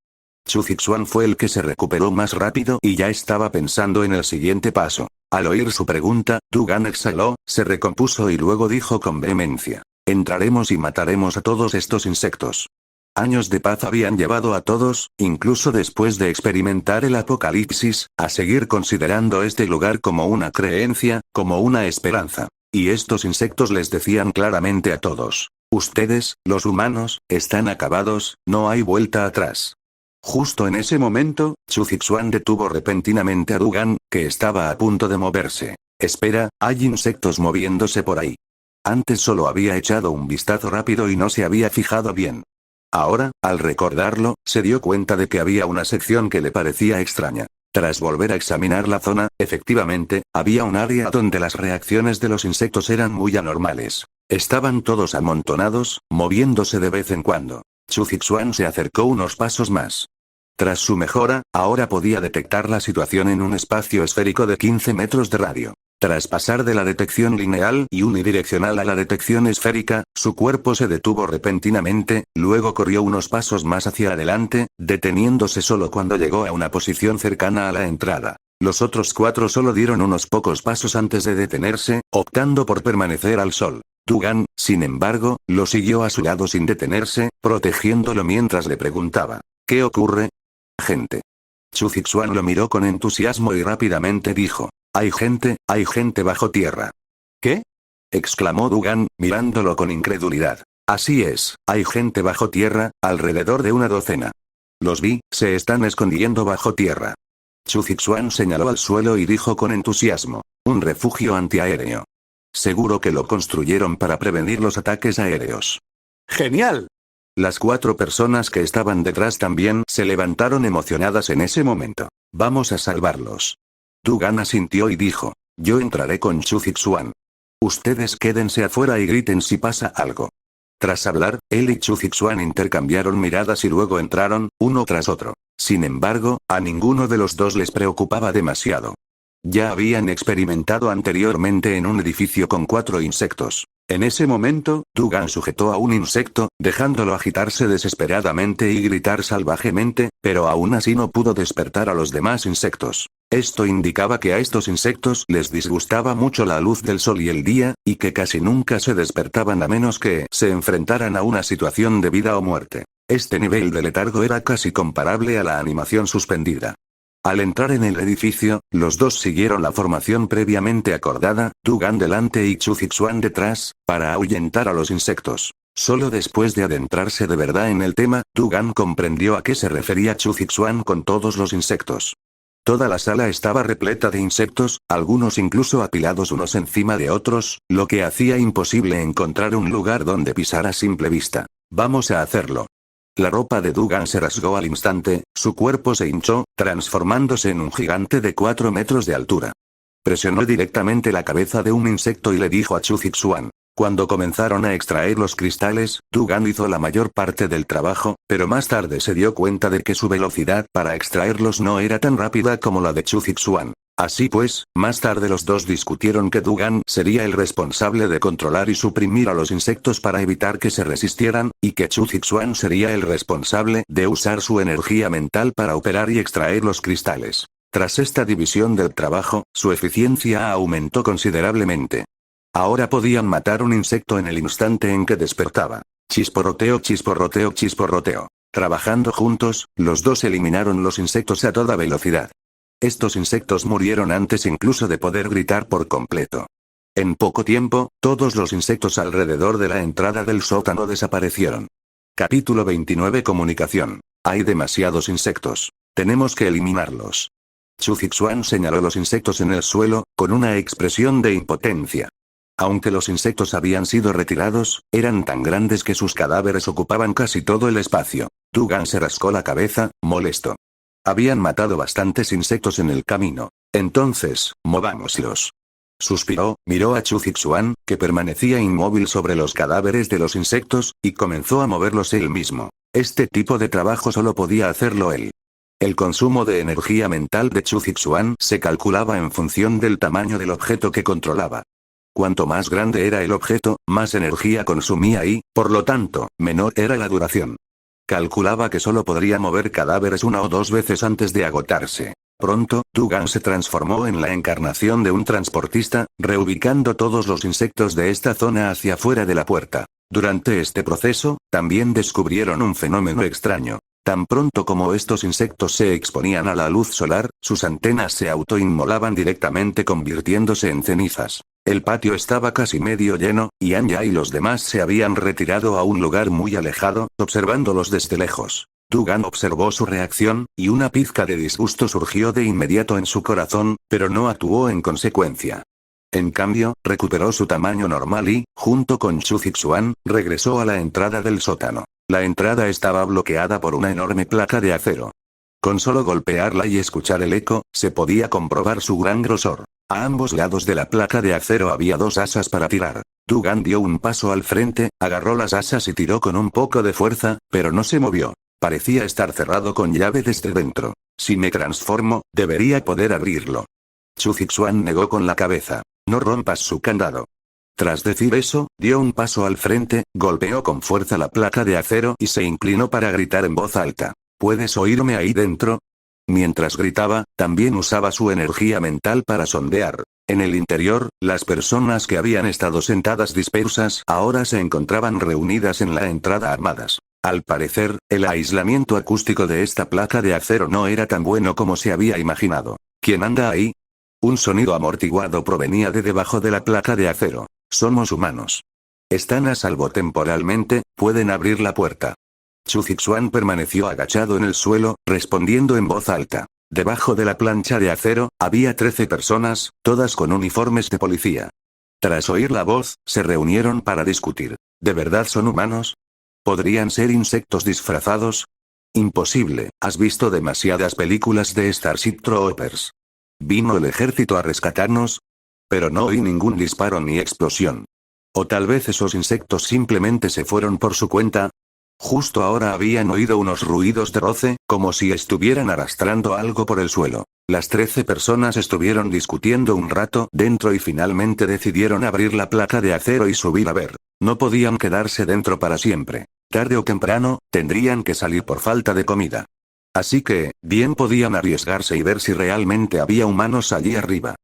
Chu Fixuan fue el que se recuperó más rápido y ya estaba pensando en el siguiente paso. Al oír su pregunta, Dugan exhaló, se recompuso y luego dijo con vehemencia. Entraremos y mataremos a todos estos insectos. Años de paz habían llevado a todos, incluso después de experimentar el apocalipsis, a seguir considerando este lugar como una creencia, como una esperanza. Y estos insectos les decían claramente a todos. Ustedes, los humanos, están acabados, no hay vuelta atrás. Justo en ese momento, Chu Fixuan detuvo repentinamente a Dugan, que estaba a punto de moverse. Espera, hay insectos moviéndose por ahí. Antes solo había echado un vistazo rápido y no se había fijado bien. Ahora, al recordarlo, se dio cuenta de que había una sección que le parecía extraña. Tras volver a examinar la zona, efectivamente, había un área donde las reacciones de los insectos eran muy anormales. Estaban todos amontonados, moviéndose de vez en cuando. Chu Fixuan se acercó unos pasos más. Tras su mejora, ahora podía detectar la situación en un espacio esférico de 15 metros de radio. Tras pasar de la detección lineal y unidireccional a la detección esférica, su cuerpo se detuvo repentinamente, luego corrió unos pasos más hacia adelante, deteniéndose solo cuando llegó a una posición cercana a la entrada. Los otros 4 solo dieron unos pocos pasos antes de detenerse, optando por permanecer al sol. Dugan, sin embargo, lo siguió a su lado sin detenerse, protegiéndolo mientras le preguntaba. ¿Qué ocurre? Gente. Chu Fixuan lo miró con entusiasmo y rápidamente dijo. Hay gente bajo tierra. ¿Qué? Exclamó Dugan, mirándolo con incredulidad. Así es, hay gente bajo tierra, alrededor de una docena. Los vi, se están escondiendo bajo tierra. Chu Fixuan señaló al suelo y dijo con entusiasmo. Un refugio antiaéreo. Seguro que lo construyeron para prevenir los ataques aéreos. ¡Genial! Las 4 personas que estaban detrás también se levantaron emocionadas en ese momento. Vamos a salvarlos. Dugan asintió y dijo. Yo entraré con Chu Fixuan. Ustedes quédense afuera y griten si pasa algo. Tras hablar, él y Chu Fixuan intercambiaron miradas y luego entraron, uno tras otro. Sin embargo, a ninguno de los dos les preocupaba demasiado. Ya habían experimentado anteriormente en un edificio con 4 insectos. En ese momento, Dugan sujetó a un insecto, dejándolo agitarse desesperadamente y gritar salvajemente, pero aún así no pudo despertar a los demás insectos. Esto indicaba que a estos insectos les disgustaba mucho la luz del sol y el día, y que casi nunca se despertaban a menos que se enfrentaran a una situación de vida o muerte. Este nivel de letargo era casi comparable a la animación suspendida. Al entrar en el edificio, los dos siguieron la formación previamente acordada, Dugan delante y Chu Fixuan detrás, para ahuyentar a los insectos. Solo después de adentrarse de verdad en el tema, Dugan comprendió a qué se refería Chu Fixuan con todos los insectos. Toda la sala estaba repleta de insectos, algunos incluso apilados unos encima de otros, lo que hacía imposible encontrar un lugar donde pisar a simple vista. Vamos a hacerlo. La ropa de Dougan se rasgó al instante, su cuerpo se hinchó, transformándose en un gigante de 4 metros de altura. Presionó directamente la cabeza de un insecto y le dijo a Chu Zixuan. Cuando comenzaron a extraer los cristales, Dougan hizo la mayor parte del trabajo, pero más tarde se dio cuenta de que su velocidad para extraerlos no era tan rápida como la de Chu Zixuan. Así pues, más tarde los dos discutieron que Dougan sería el responsable de controlar y suprimir a los insectos para evitar que se resistieran, y que Chu Zixuan sería el responsable de usar su energía mental para operar y extraer los cristales. Tras esta división del trabajo, su eficiencia aumentó considerablemente. Ahora podían matar un insecto en el instante en que despertaba. Chisporroteo, chisporroteo, chisporroteo. Trabajando juntos, los dos eliminaron los insectos a toda velocidad. Estos insectos murieron antes incluso de poder gritar por completo. En poco tiempo, todos los insectos alrededor de la entrada del sótano desaparecieron. Capítulo 29. Comunicación. Hay demasiados insectos. Tenemos que eliminarlos. Chu Zixuan señaló los insectos en el suelo, con una expresión de impotencia. Aunque los insectos habían sido retirados, eran tan grandes que sus cadáveres ocupaban casi todo el espacio. Dougan se rascó la cabeza, molesto. Habían matado bastantes insectos en el camino. Entonces, movámoslos. Suspiró, miró a Chu Zixuan, que permanecía inmóvil sobre los cadáveres de los insectos, y comenzó a moverlos él mismo. Este tipo de trabajo solo podía hacerlo él. El consumo de energía mental de Chu Zixuan se calculaba en función del tamaño del objeto que controlaba. Cuanto más grande era el objeto, más energía consumía y, por lo tanto, menor era la duración. Calculaba que solo podría mover cadáveres 1 o 2 veces antes de agotarse. Pronto, Dougan se transformó en la encarnación de un transportista, reubicando todos los insectos de esta zona hacia fuera de la puerta. Durante este proceso, también descubrieron un fenómeno extraño. Tan pronto como estos insectos se exponían a la luz solar, sus antenas se autoinmolaban directamente convirtiéndose en cenizas. El patio estaba casi medio lleno, y Anya y los demás se habían retirado a un lugar muy alejado, observándolos desde lejos. Dougan observó su reacción, y una pizca de disgusto surgió de inmediato en su corazón, pero no actuó en consecuencia. En cambio, recuperó su tamaño normal y, junto con Chu Zixuan, regresó a la entrada del sótano. La entrada estaba bloqueada por una enorme placa de acero. Con solo golpearla y escuchar el eco, se podía comprobar su gran grosor. A ambos lados de la placa de acero había 2 asas para tirar. Dougan dio un paso al frente, agarró las asas y tiró con un poco de fuerza, pero no se movió. Parecía estar cerrado con llave desde dentro. Si me transformo, debería poder abrirlo. Chu Zixuan negó con la cabeza. No rompas su candado. Tras decir eso, dio un paso al frente, golpeó con fuerza la placa de acero y se inclinó para gritar en voz alta. ¿Puedes oírme ahí dentro? Mientras gritaba, también usaba su energía mental para sondear. En el interior, las personas que habían estado sentadas dispersas ahora se encontraban reunidas en la entrada armadas. Al parecer, el aislamiento acústico de esta placa de acero no era tan bueno como se había imaginado. ¿Quién anda ahí? Un sonido amortiguado provenía de debajo de la placa de acero. Somos humanos. Están a salvo temporalmente, pueden abrir la puerta. Chu Zixuan permaneció agachado en el suelo, respondiendo en voz alta. Debajo de la plancha de acero, había 13 personas, todas con uniformes de policía. Tras oír la voz, se reunieron para discutir. ¿De verdad son humanos? ¿Podrían ser insectos disfrazados? Imposible, has visto demasiadas películas de Starship Troopers. ¿Vino el ejército a rescatarnos? Pero no oí ningún disparo ni explosión. O tal vez esos insectos simplemente se fueron por su cuenta. Justo ahora habían oído unos ruidos de roce, como si estuvieran arrastrando algo por el suelo. Las 13 personas estuvieron discutiendo un rato dentro y finalmente decidieron abrir la placa de acero y subir a ver. No podían quedarse dentro para siempre. Tarde o temprano, tendrían que salir por falta de comida. Así que, bien podían arriesgarse y ver si realmente había humanos allí arriba.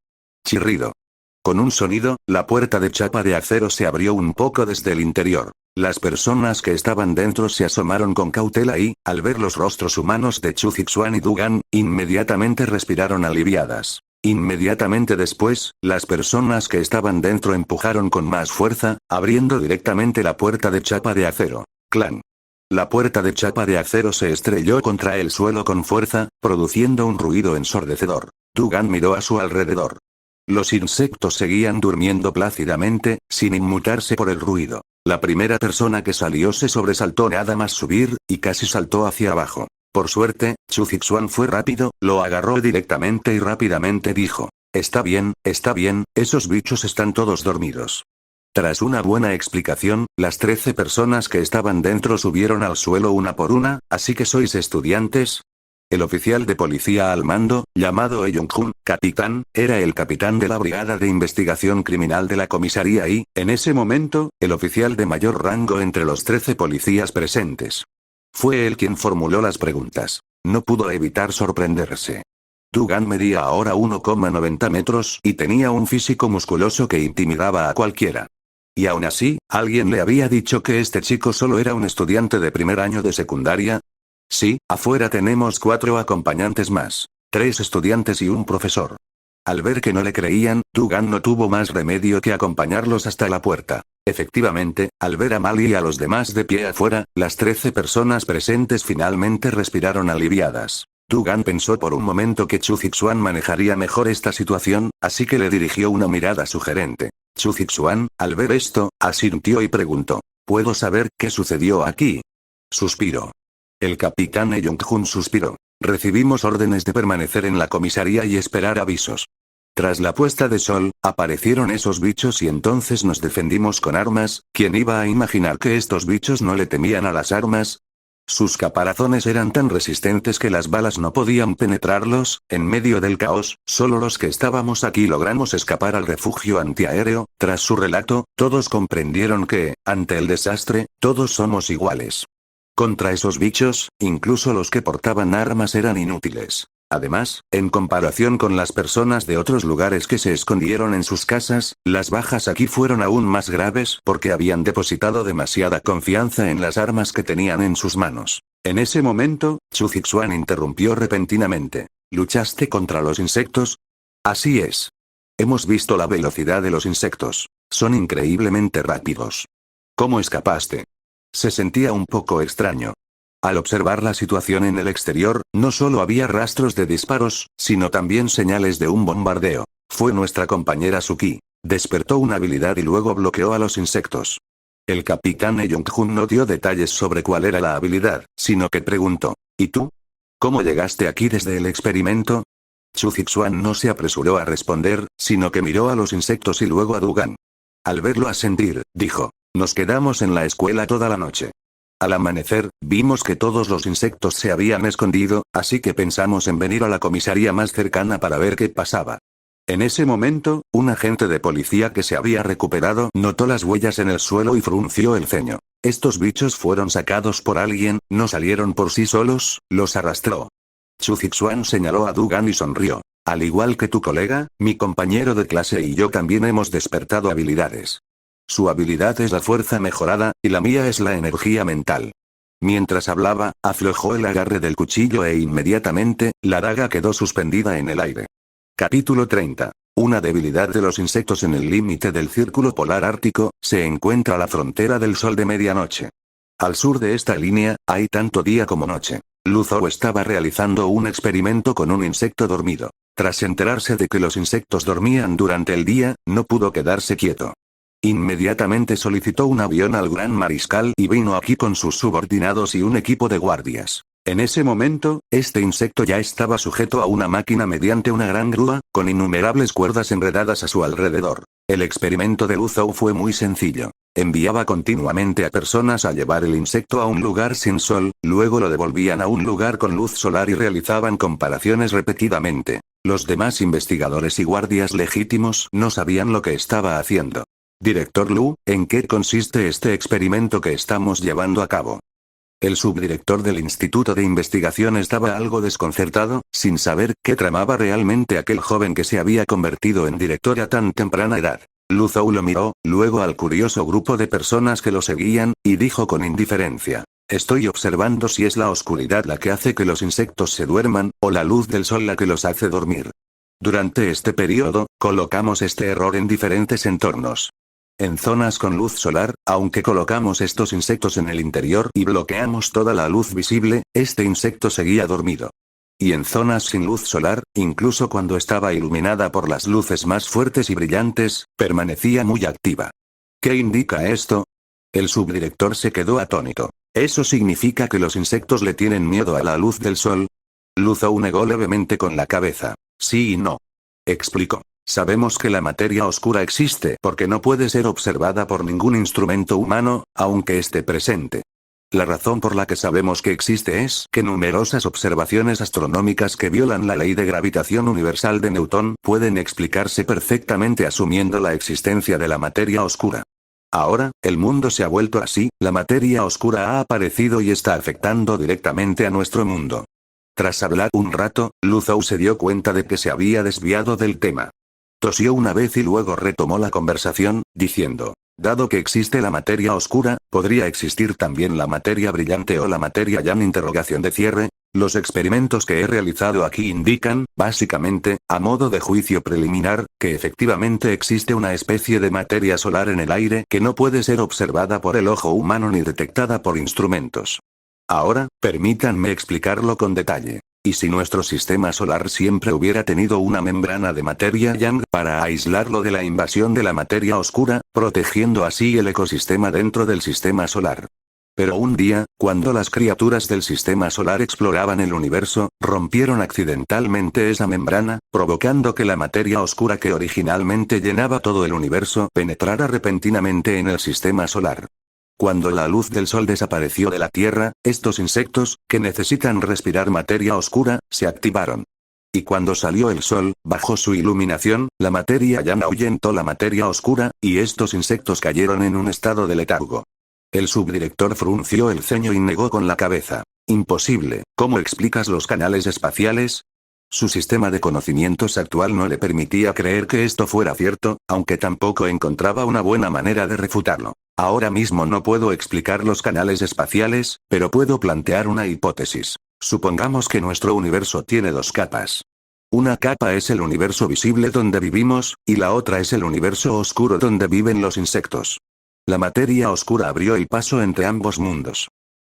Chirrido. Con un sonido, la puerta de chapa de acero se abrió un poco desde el interior. Las personas que estaban dentro se asomaron con cautela y, al ver los rostros humanos de Chu Zixuan y Dougan, inmediatamente respiraron aliviadas. Inmediatamente después, las personas que estaban dentro empujaron con más fuerza, abriendo directamente la puerta de chapa de acero. Clan. La puerta de chapa de acero se estrelló contra el suelo con fuerza, produciendo un ruido ensordecedor. Dugan miró a su alrededor. Los insectos seguían durmiendo plácidamente, sin inmutarse por el ruido. La primera persona que salió se sobresaltó nada más subir, y casi saltó hacia abajo. Por suerte, Chu Zixuan fue rápido, lo agarró directamente y rápidamente dijo: está bien, esos bichos están todos dormidos. Tras una buena explicación, las 13 personas que estaban dentro subieron al suelo una por una. ¿Así que sois estudiantes? El oficial de policía al mando, llamado Eyung-hun, capitán, era el capitán de la brigada de investigación criminal de la comisaría y, en ese momento, el oficial de mayor rango entre los 13 policías presentes. Fue él quien formuló las preguntas. No pudo evitar sorprenderse. Dugan medía ahora 1,90 metros y tenía un físico musculoso que intimidaba a cualquiera. Y aún así, ¿alguien le había dicho que este chico solo era un estudiante de primer año de secundaria? Sí, afuera tenemos 4 acompañantes más. 3 estudiantes y un profesor. Al ver que no le creían, Dugan no tuvo más remedio que acompañarlos hasta la puerta. Efectivamente, al ver a Mali y a los demás de pie afuera, las 13 personas presentes finalmente respiraron aliviadas. Dugan pensó por un momento que Chu Zixuan manejaría mejor esta situación, así que le dirigió una mirada sugerente. Chu Zixuan, al ver esto, asintió y preguntó: ¿puedo saber qué sucedió aquí? Suspiró. El capitán Eyung-hun suspiró. Recibimos órdenes de permanecer en la comisaría y esperar avisos. Tras la puesta de sol, aparecieron esos bichos y entonces nos defendimos con armas. ¿Quién iba a imaginar que estos bichos no le temían a las armas? Sus caparazones eran tan resistentes que las balas no podían penetrarlos. En medio del caos, solo los que estábamos aquí logramos escapar al refugio antiaéreo. Tras su relato, todos comprendieron que, ante el desastre, todos somos iguales. Contra esos bichos, incluso los que portaban armas eran inútiles. Además, en comparación con las personas de otros lugares que se escondieron en sus casas, las bajas aquí fueron aún más graves porque habían depositado demasiada confianza en las armas que tenían en sus manos. En ese momento, Chu Zixuan interrumpió repentinamente. ¿Luchaste contra los insectos? Así es. Hemos visto la velocidad de los insectos. Son increíblemente rápidos. ¿Cómo escapaste? Se sentía un poco extraño. Al observar la situación en el exterior, no solo había rastros de disparos, sino también señales de un bombardeo. Fue nuestra compañera Suki. Despertó una habilidad y luego bloqueó a los insectos. El capitán Eyung-hun no dio detalles sobre cuál era la habilidad, sino que preguntó: ¿y tú? ¿Cómo llegaste aquí desde el experimento? Chu Zixuan no se apresuró a responder, sino que miró a los insectos y luego a Dugan. Al verlo asentir, dijo: nos quedamos en la escuela toda la noche. Al amanecer, vimos que todos los insectos se habían escondido, así que pensamos en venir a la comisaría más cercana para ver qué pasaba. En ese momento, un agente de policía que se había recuperado notó las huellas en el suelo y frunció el ceño. Estos bichos fueron sacados por alguien, no salieron por sí solos, los arrastró. Chu Zixuan señaló a Dugan y sonrió. Al igual que tu colega, mi compañero de clase y yo también hemos despertado habilidades. Su habilidad es la fuerza mejorada, y la mía es la energía mental. Mientras hablaba, aflojó el agarre del cuchillo e inmediatamente, la daga quedó suspendida en el aire. Capítulo 30. Una debilidad de los insectos. En el límite del círculo polar ártico, se encuentra la frontera del sol de medianoche. Al sur de esta línea, hay tanto día como noche. Lu Zhou estaba realizando un experimento con un insecto dormido. Tras enterarse de que los insectos dormían durante el día, no pudo quedarse quieto. Inmediatamente solicitó un avión al gran mariscal y vino aquí con sus subordinados y un equipo de guardias. En ese momento, este insecto ya estaba sujeto a una máquina mediante una gran grúa, con innumerables cuerdas enredadas a su alrededor. El experimento de Lu Zhou fue muy sencillo. Enviaba continuamente a personas a llevar el insecto a un lugar sin sol, luego lo devolvían a un lugar con luz solar y realizaban comparaciones repetidamente. Los demás investigadores y guardias legítimos no sabían lo que estaba haciendo. Director Lu, ¿en qué consiste este experimento que estamos llevando a cabo? El subdirector del Instituto de Investigación estaba algo desconcertado, sin saber qué tramaba realmente aquel joven que se había convertido en director a tan temprana edad. Lu Zhou lo miró, luego al curioso grupo de personas que lo seguían, y dijo con indiferencia: estoy observando si es la oscuridad la que hace que los insectos se duerman, o la luz del sol la que los hace dormir. Durante este periodo, colocamos este error en diferentes entornos. En zonas con luz solar, aunque colocamos estos insectos en el interior y bloqueamos toda la luz visible, este insecto seguía dormido. Y en zonas sin luz solar, incluso cuando estaba iluminada por las luces más fuertes y brillantes, permanecía muy activa. ¿Qué indica esto? El subdirector se quedó atónito. ¿Eso significa que los insectos le tienen miedo a la luz del sol? Luzou negó levemente con la cabeza. Sí y no. Explicó. Sabemos que la materia oscura existe porque no puede ser observada por ningún instrumento humano, aunque esté presente. La razón por la que sabemos que existe es que numerosas observaciones astronómicas que violan la ley de gravitación universal de Newton pueden explicarse perfectamente asumiendo la existencia de la materia oscura. Ahora, el mundo se ha vuelto así, la materia oscura ha aparecido y está afectando directamente a nuestro mundo. Tras hablar un rato, Luzou se dio cuenta de que se había desviado del tema. Tosió una vez y luego retomó la conversación, diciendo, dado que existe la materia oscura, ¿podría existir también la materia brillante o la materia llana? Interrogación de cierre. Los experimentos que he realizado aquí indican, básicamente, a modo de juicio preliminar, que efectivamente existe una especie de materia solar en el aire que no puede ser observada por el ojo humano ni detectada por instrumentos. Ahora, permítanme explicarlo con detalle. ¿Y si nuestro sistema solar siempre hubiera tenido una membrana de materia yang para aislarlo de la invasión de la materia oscura, protegiendo así el ecosistema dentro del sistema solar? Pero un día, cuando las criaturas del sistema solar exploraban el universo, rompieron accidentalmente esa membrana, provocando que la materia oscura que originalmente llenaba todo el universo penetrara repentinamente en el sistema solar. Cuando la luz del sol desapareció de la Tierra, estos insectos, que necesitan respirar materia oscura, se activaron. Y cuando salió el sol, bajo su iluminación, la materia llana ahuyentó la materia oscura, y estos insectos cayeron en un estado de letargo. El subdirector frunció el ceño y negó con la cabeza. Imposible, ¿cómo explicas los canales espaciales? Su sistema de conocimientos actual no le permitía creer que esto fuera cierto, aunque tampoco encontraba una buena manera de refutarlo. Ahora mismo no puedo explicar los canales espaciales, pero puedo plantear una hipótesis. Supongamos que nuestro universo tiene dos capas. Una capa es el universo visible donde vivimos, y la otra es el universo oscuro donde viven los insectos. La materia oscura abrió el paso entre ambos mundos.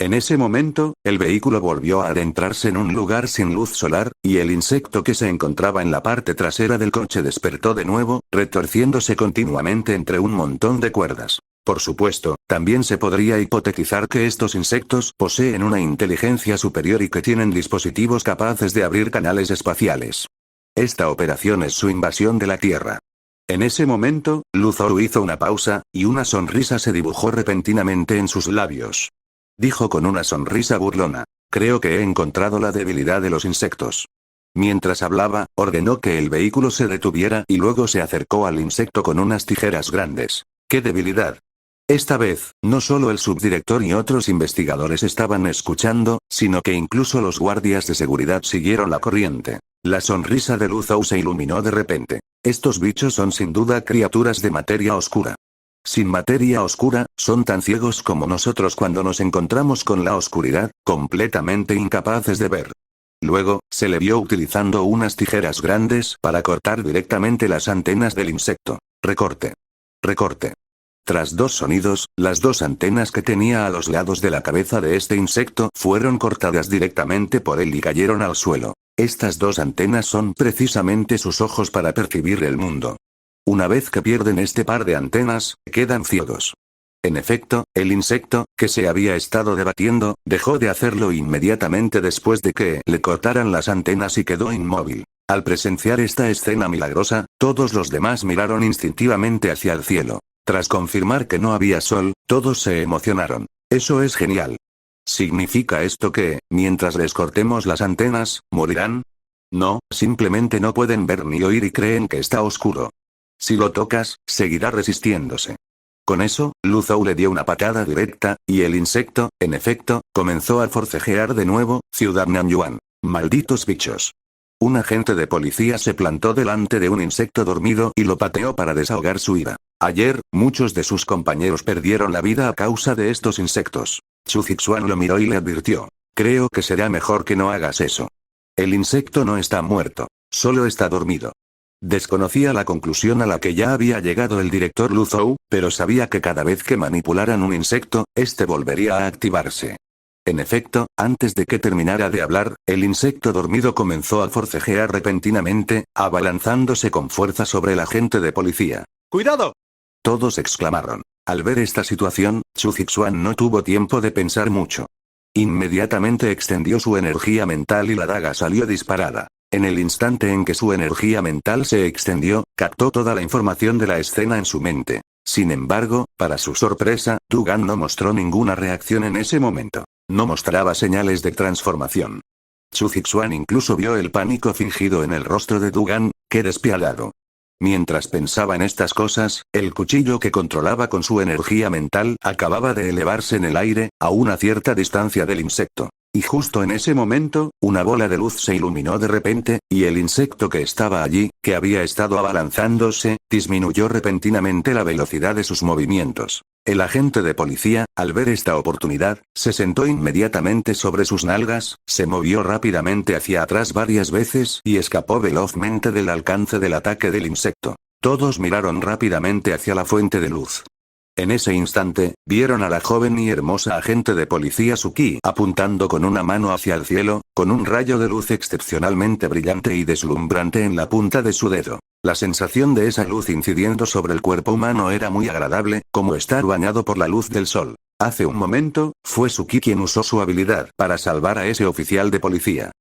En ese momento, el vehículo volvió a adentrarse en un lugar sin luz solar, y el insecto que se encontraba en la parte trasera del coche despertó de nuevo, retorciéndose continuamente entre un montón de cuerdas. Por supuesto, también se podría hipotetizar que estos insectos poseen una inteligencia superior y que tienen dispositivos capaces de abrir canales espaciales. Esta operación es su invasión de la Tierra. En ese momento, Luzou hizo una pausa, y una sonrisa se dibujó repentinamente en sus labios. Dijo con una sonrisa burlona. Creo que he encontrado la debilidad de los insectos. Mientras hablaba, ordenó que el vehículo se detuviera y luego se acercó al insecto con unas tijeras grandes. ¿Qué debilidad? Esta vez, no solo el subdirector y otros investigadores estaban escuchando, sino que incluso los guardias de seguridad siguieron la corriente. La sonrisa de Luzou se iluminó de repente. Estos bichos son sin duda criaturas de materia oscura. Sin materia oscura, son tan ciegos como nosotros cuando nos encontramos con la oscuridad, completamente incapaces de ver. Luego, se le vio utilizando unas tijeras grandes para cortar directamente las antenas del insecto. Recorte. Recorte. Tras dos sonidos, las dos antenas que tenía a los lados de la cabeza de este insecto fueron cortadas directamente por él y cayeron al suelo. Estas dos antenas son precisamente sus ojos para percibir el mundo. Una vez que pierden este par de antenas, quedan ciegos. En efecto, el insecto, que se había estado debatiendo, dejó de hacerlo inmediatamente después de que le cortaran las antenas y quedó inmóvil. Al presenciar esta escena milagrosa, todos los demás miraron instintivamente hacia el cielo. Tras confirmar que no había sol, todos se emocionaron. Eso es genial. ¿Significa esto que, mientras les cortemos las antenas, morirán? No, simplemente no pueden ver ni oír y creen que está oscuro. Si lo tocas, seguirá resistiéndose. Con eso, Luzou le dio una patada directa, y el insecto, en efecto, comenzó a forcejear de nuevo. Ciudad Nanyuan. Malditos bichos. Un agente de policía se plantó delante de un insecto dormido y lo pateó para desahogar su ira. Ayer, muchos de sus compañeros perdieron la vida a causa de estos insectos. Chu Zixuan lo miró y le advirtió. Creo que será mejor que no hagas eso. El insecto no está muerto, solo está dormido. Desconocía la conclusión a la que ya había llegado el director Lu Zhou, pero sabía que cada vez que manipularan un insecto, este volvería a activarse. En efecto, antes de que terminara de hablar, el insecto dormido comenzó a forcejear repentinamente, abalanzándose con fuerza sobre el agente de policía. ¡Cuidado! Todos exclamaron. Al ver esta situación, Chu Zixuan no tuvo tiempo de pensar mucho. Inmediatamente extendió su energía mental y la daga salió disparada. En el instante en que su energía mental se extendió, captó toda la información de la escena en su mente. Sin embargo, para su sorpresa, Dugan no mostró ninguna reacción en ese momento. No mostraba señales de transformación. Chu Zixuan incluso vio el pánico fingido en el rostro de Dugan. ¡Qué despiadado! Mientras pensaba en estas cosas, el cuchillo que controlaba con su energía mental acababa de elevarse en el aire, a una cierta distancia del insecto. Y justo en ese momento, una bola de luz se iluminó de repente, y el insecto que estaba allí, que había estado abalanzándose, disminuyó repentinamente la velocidad de sus movimientos. El agente de policía, al ver esta oportunidad, se sentó inmediatamente sobre sus nalgas, se movió rápidamente hacia atrás varias veces y escapó velozmente del alcance del ataque del insecto. Todos miraron rápidamente hacia la fuente de luz. En ese instante, vieron a la joven y hermosa agente de policía Suki apuntando con una mano hacia el cielo, con un rayo de luz excepcionalmente brillante y deslumbrante en la punta de su dedo. La sensación de esa luz incidiendo sobre el cuerpo humano era muy agradable, como estar bañado por la luz del sol. Hace un momento, fue Suki quien usó su habilidad para salvar a ese oficial de policía.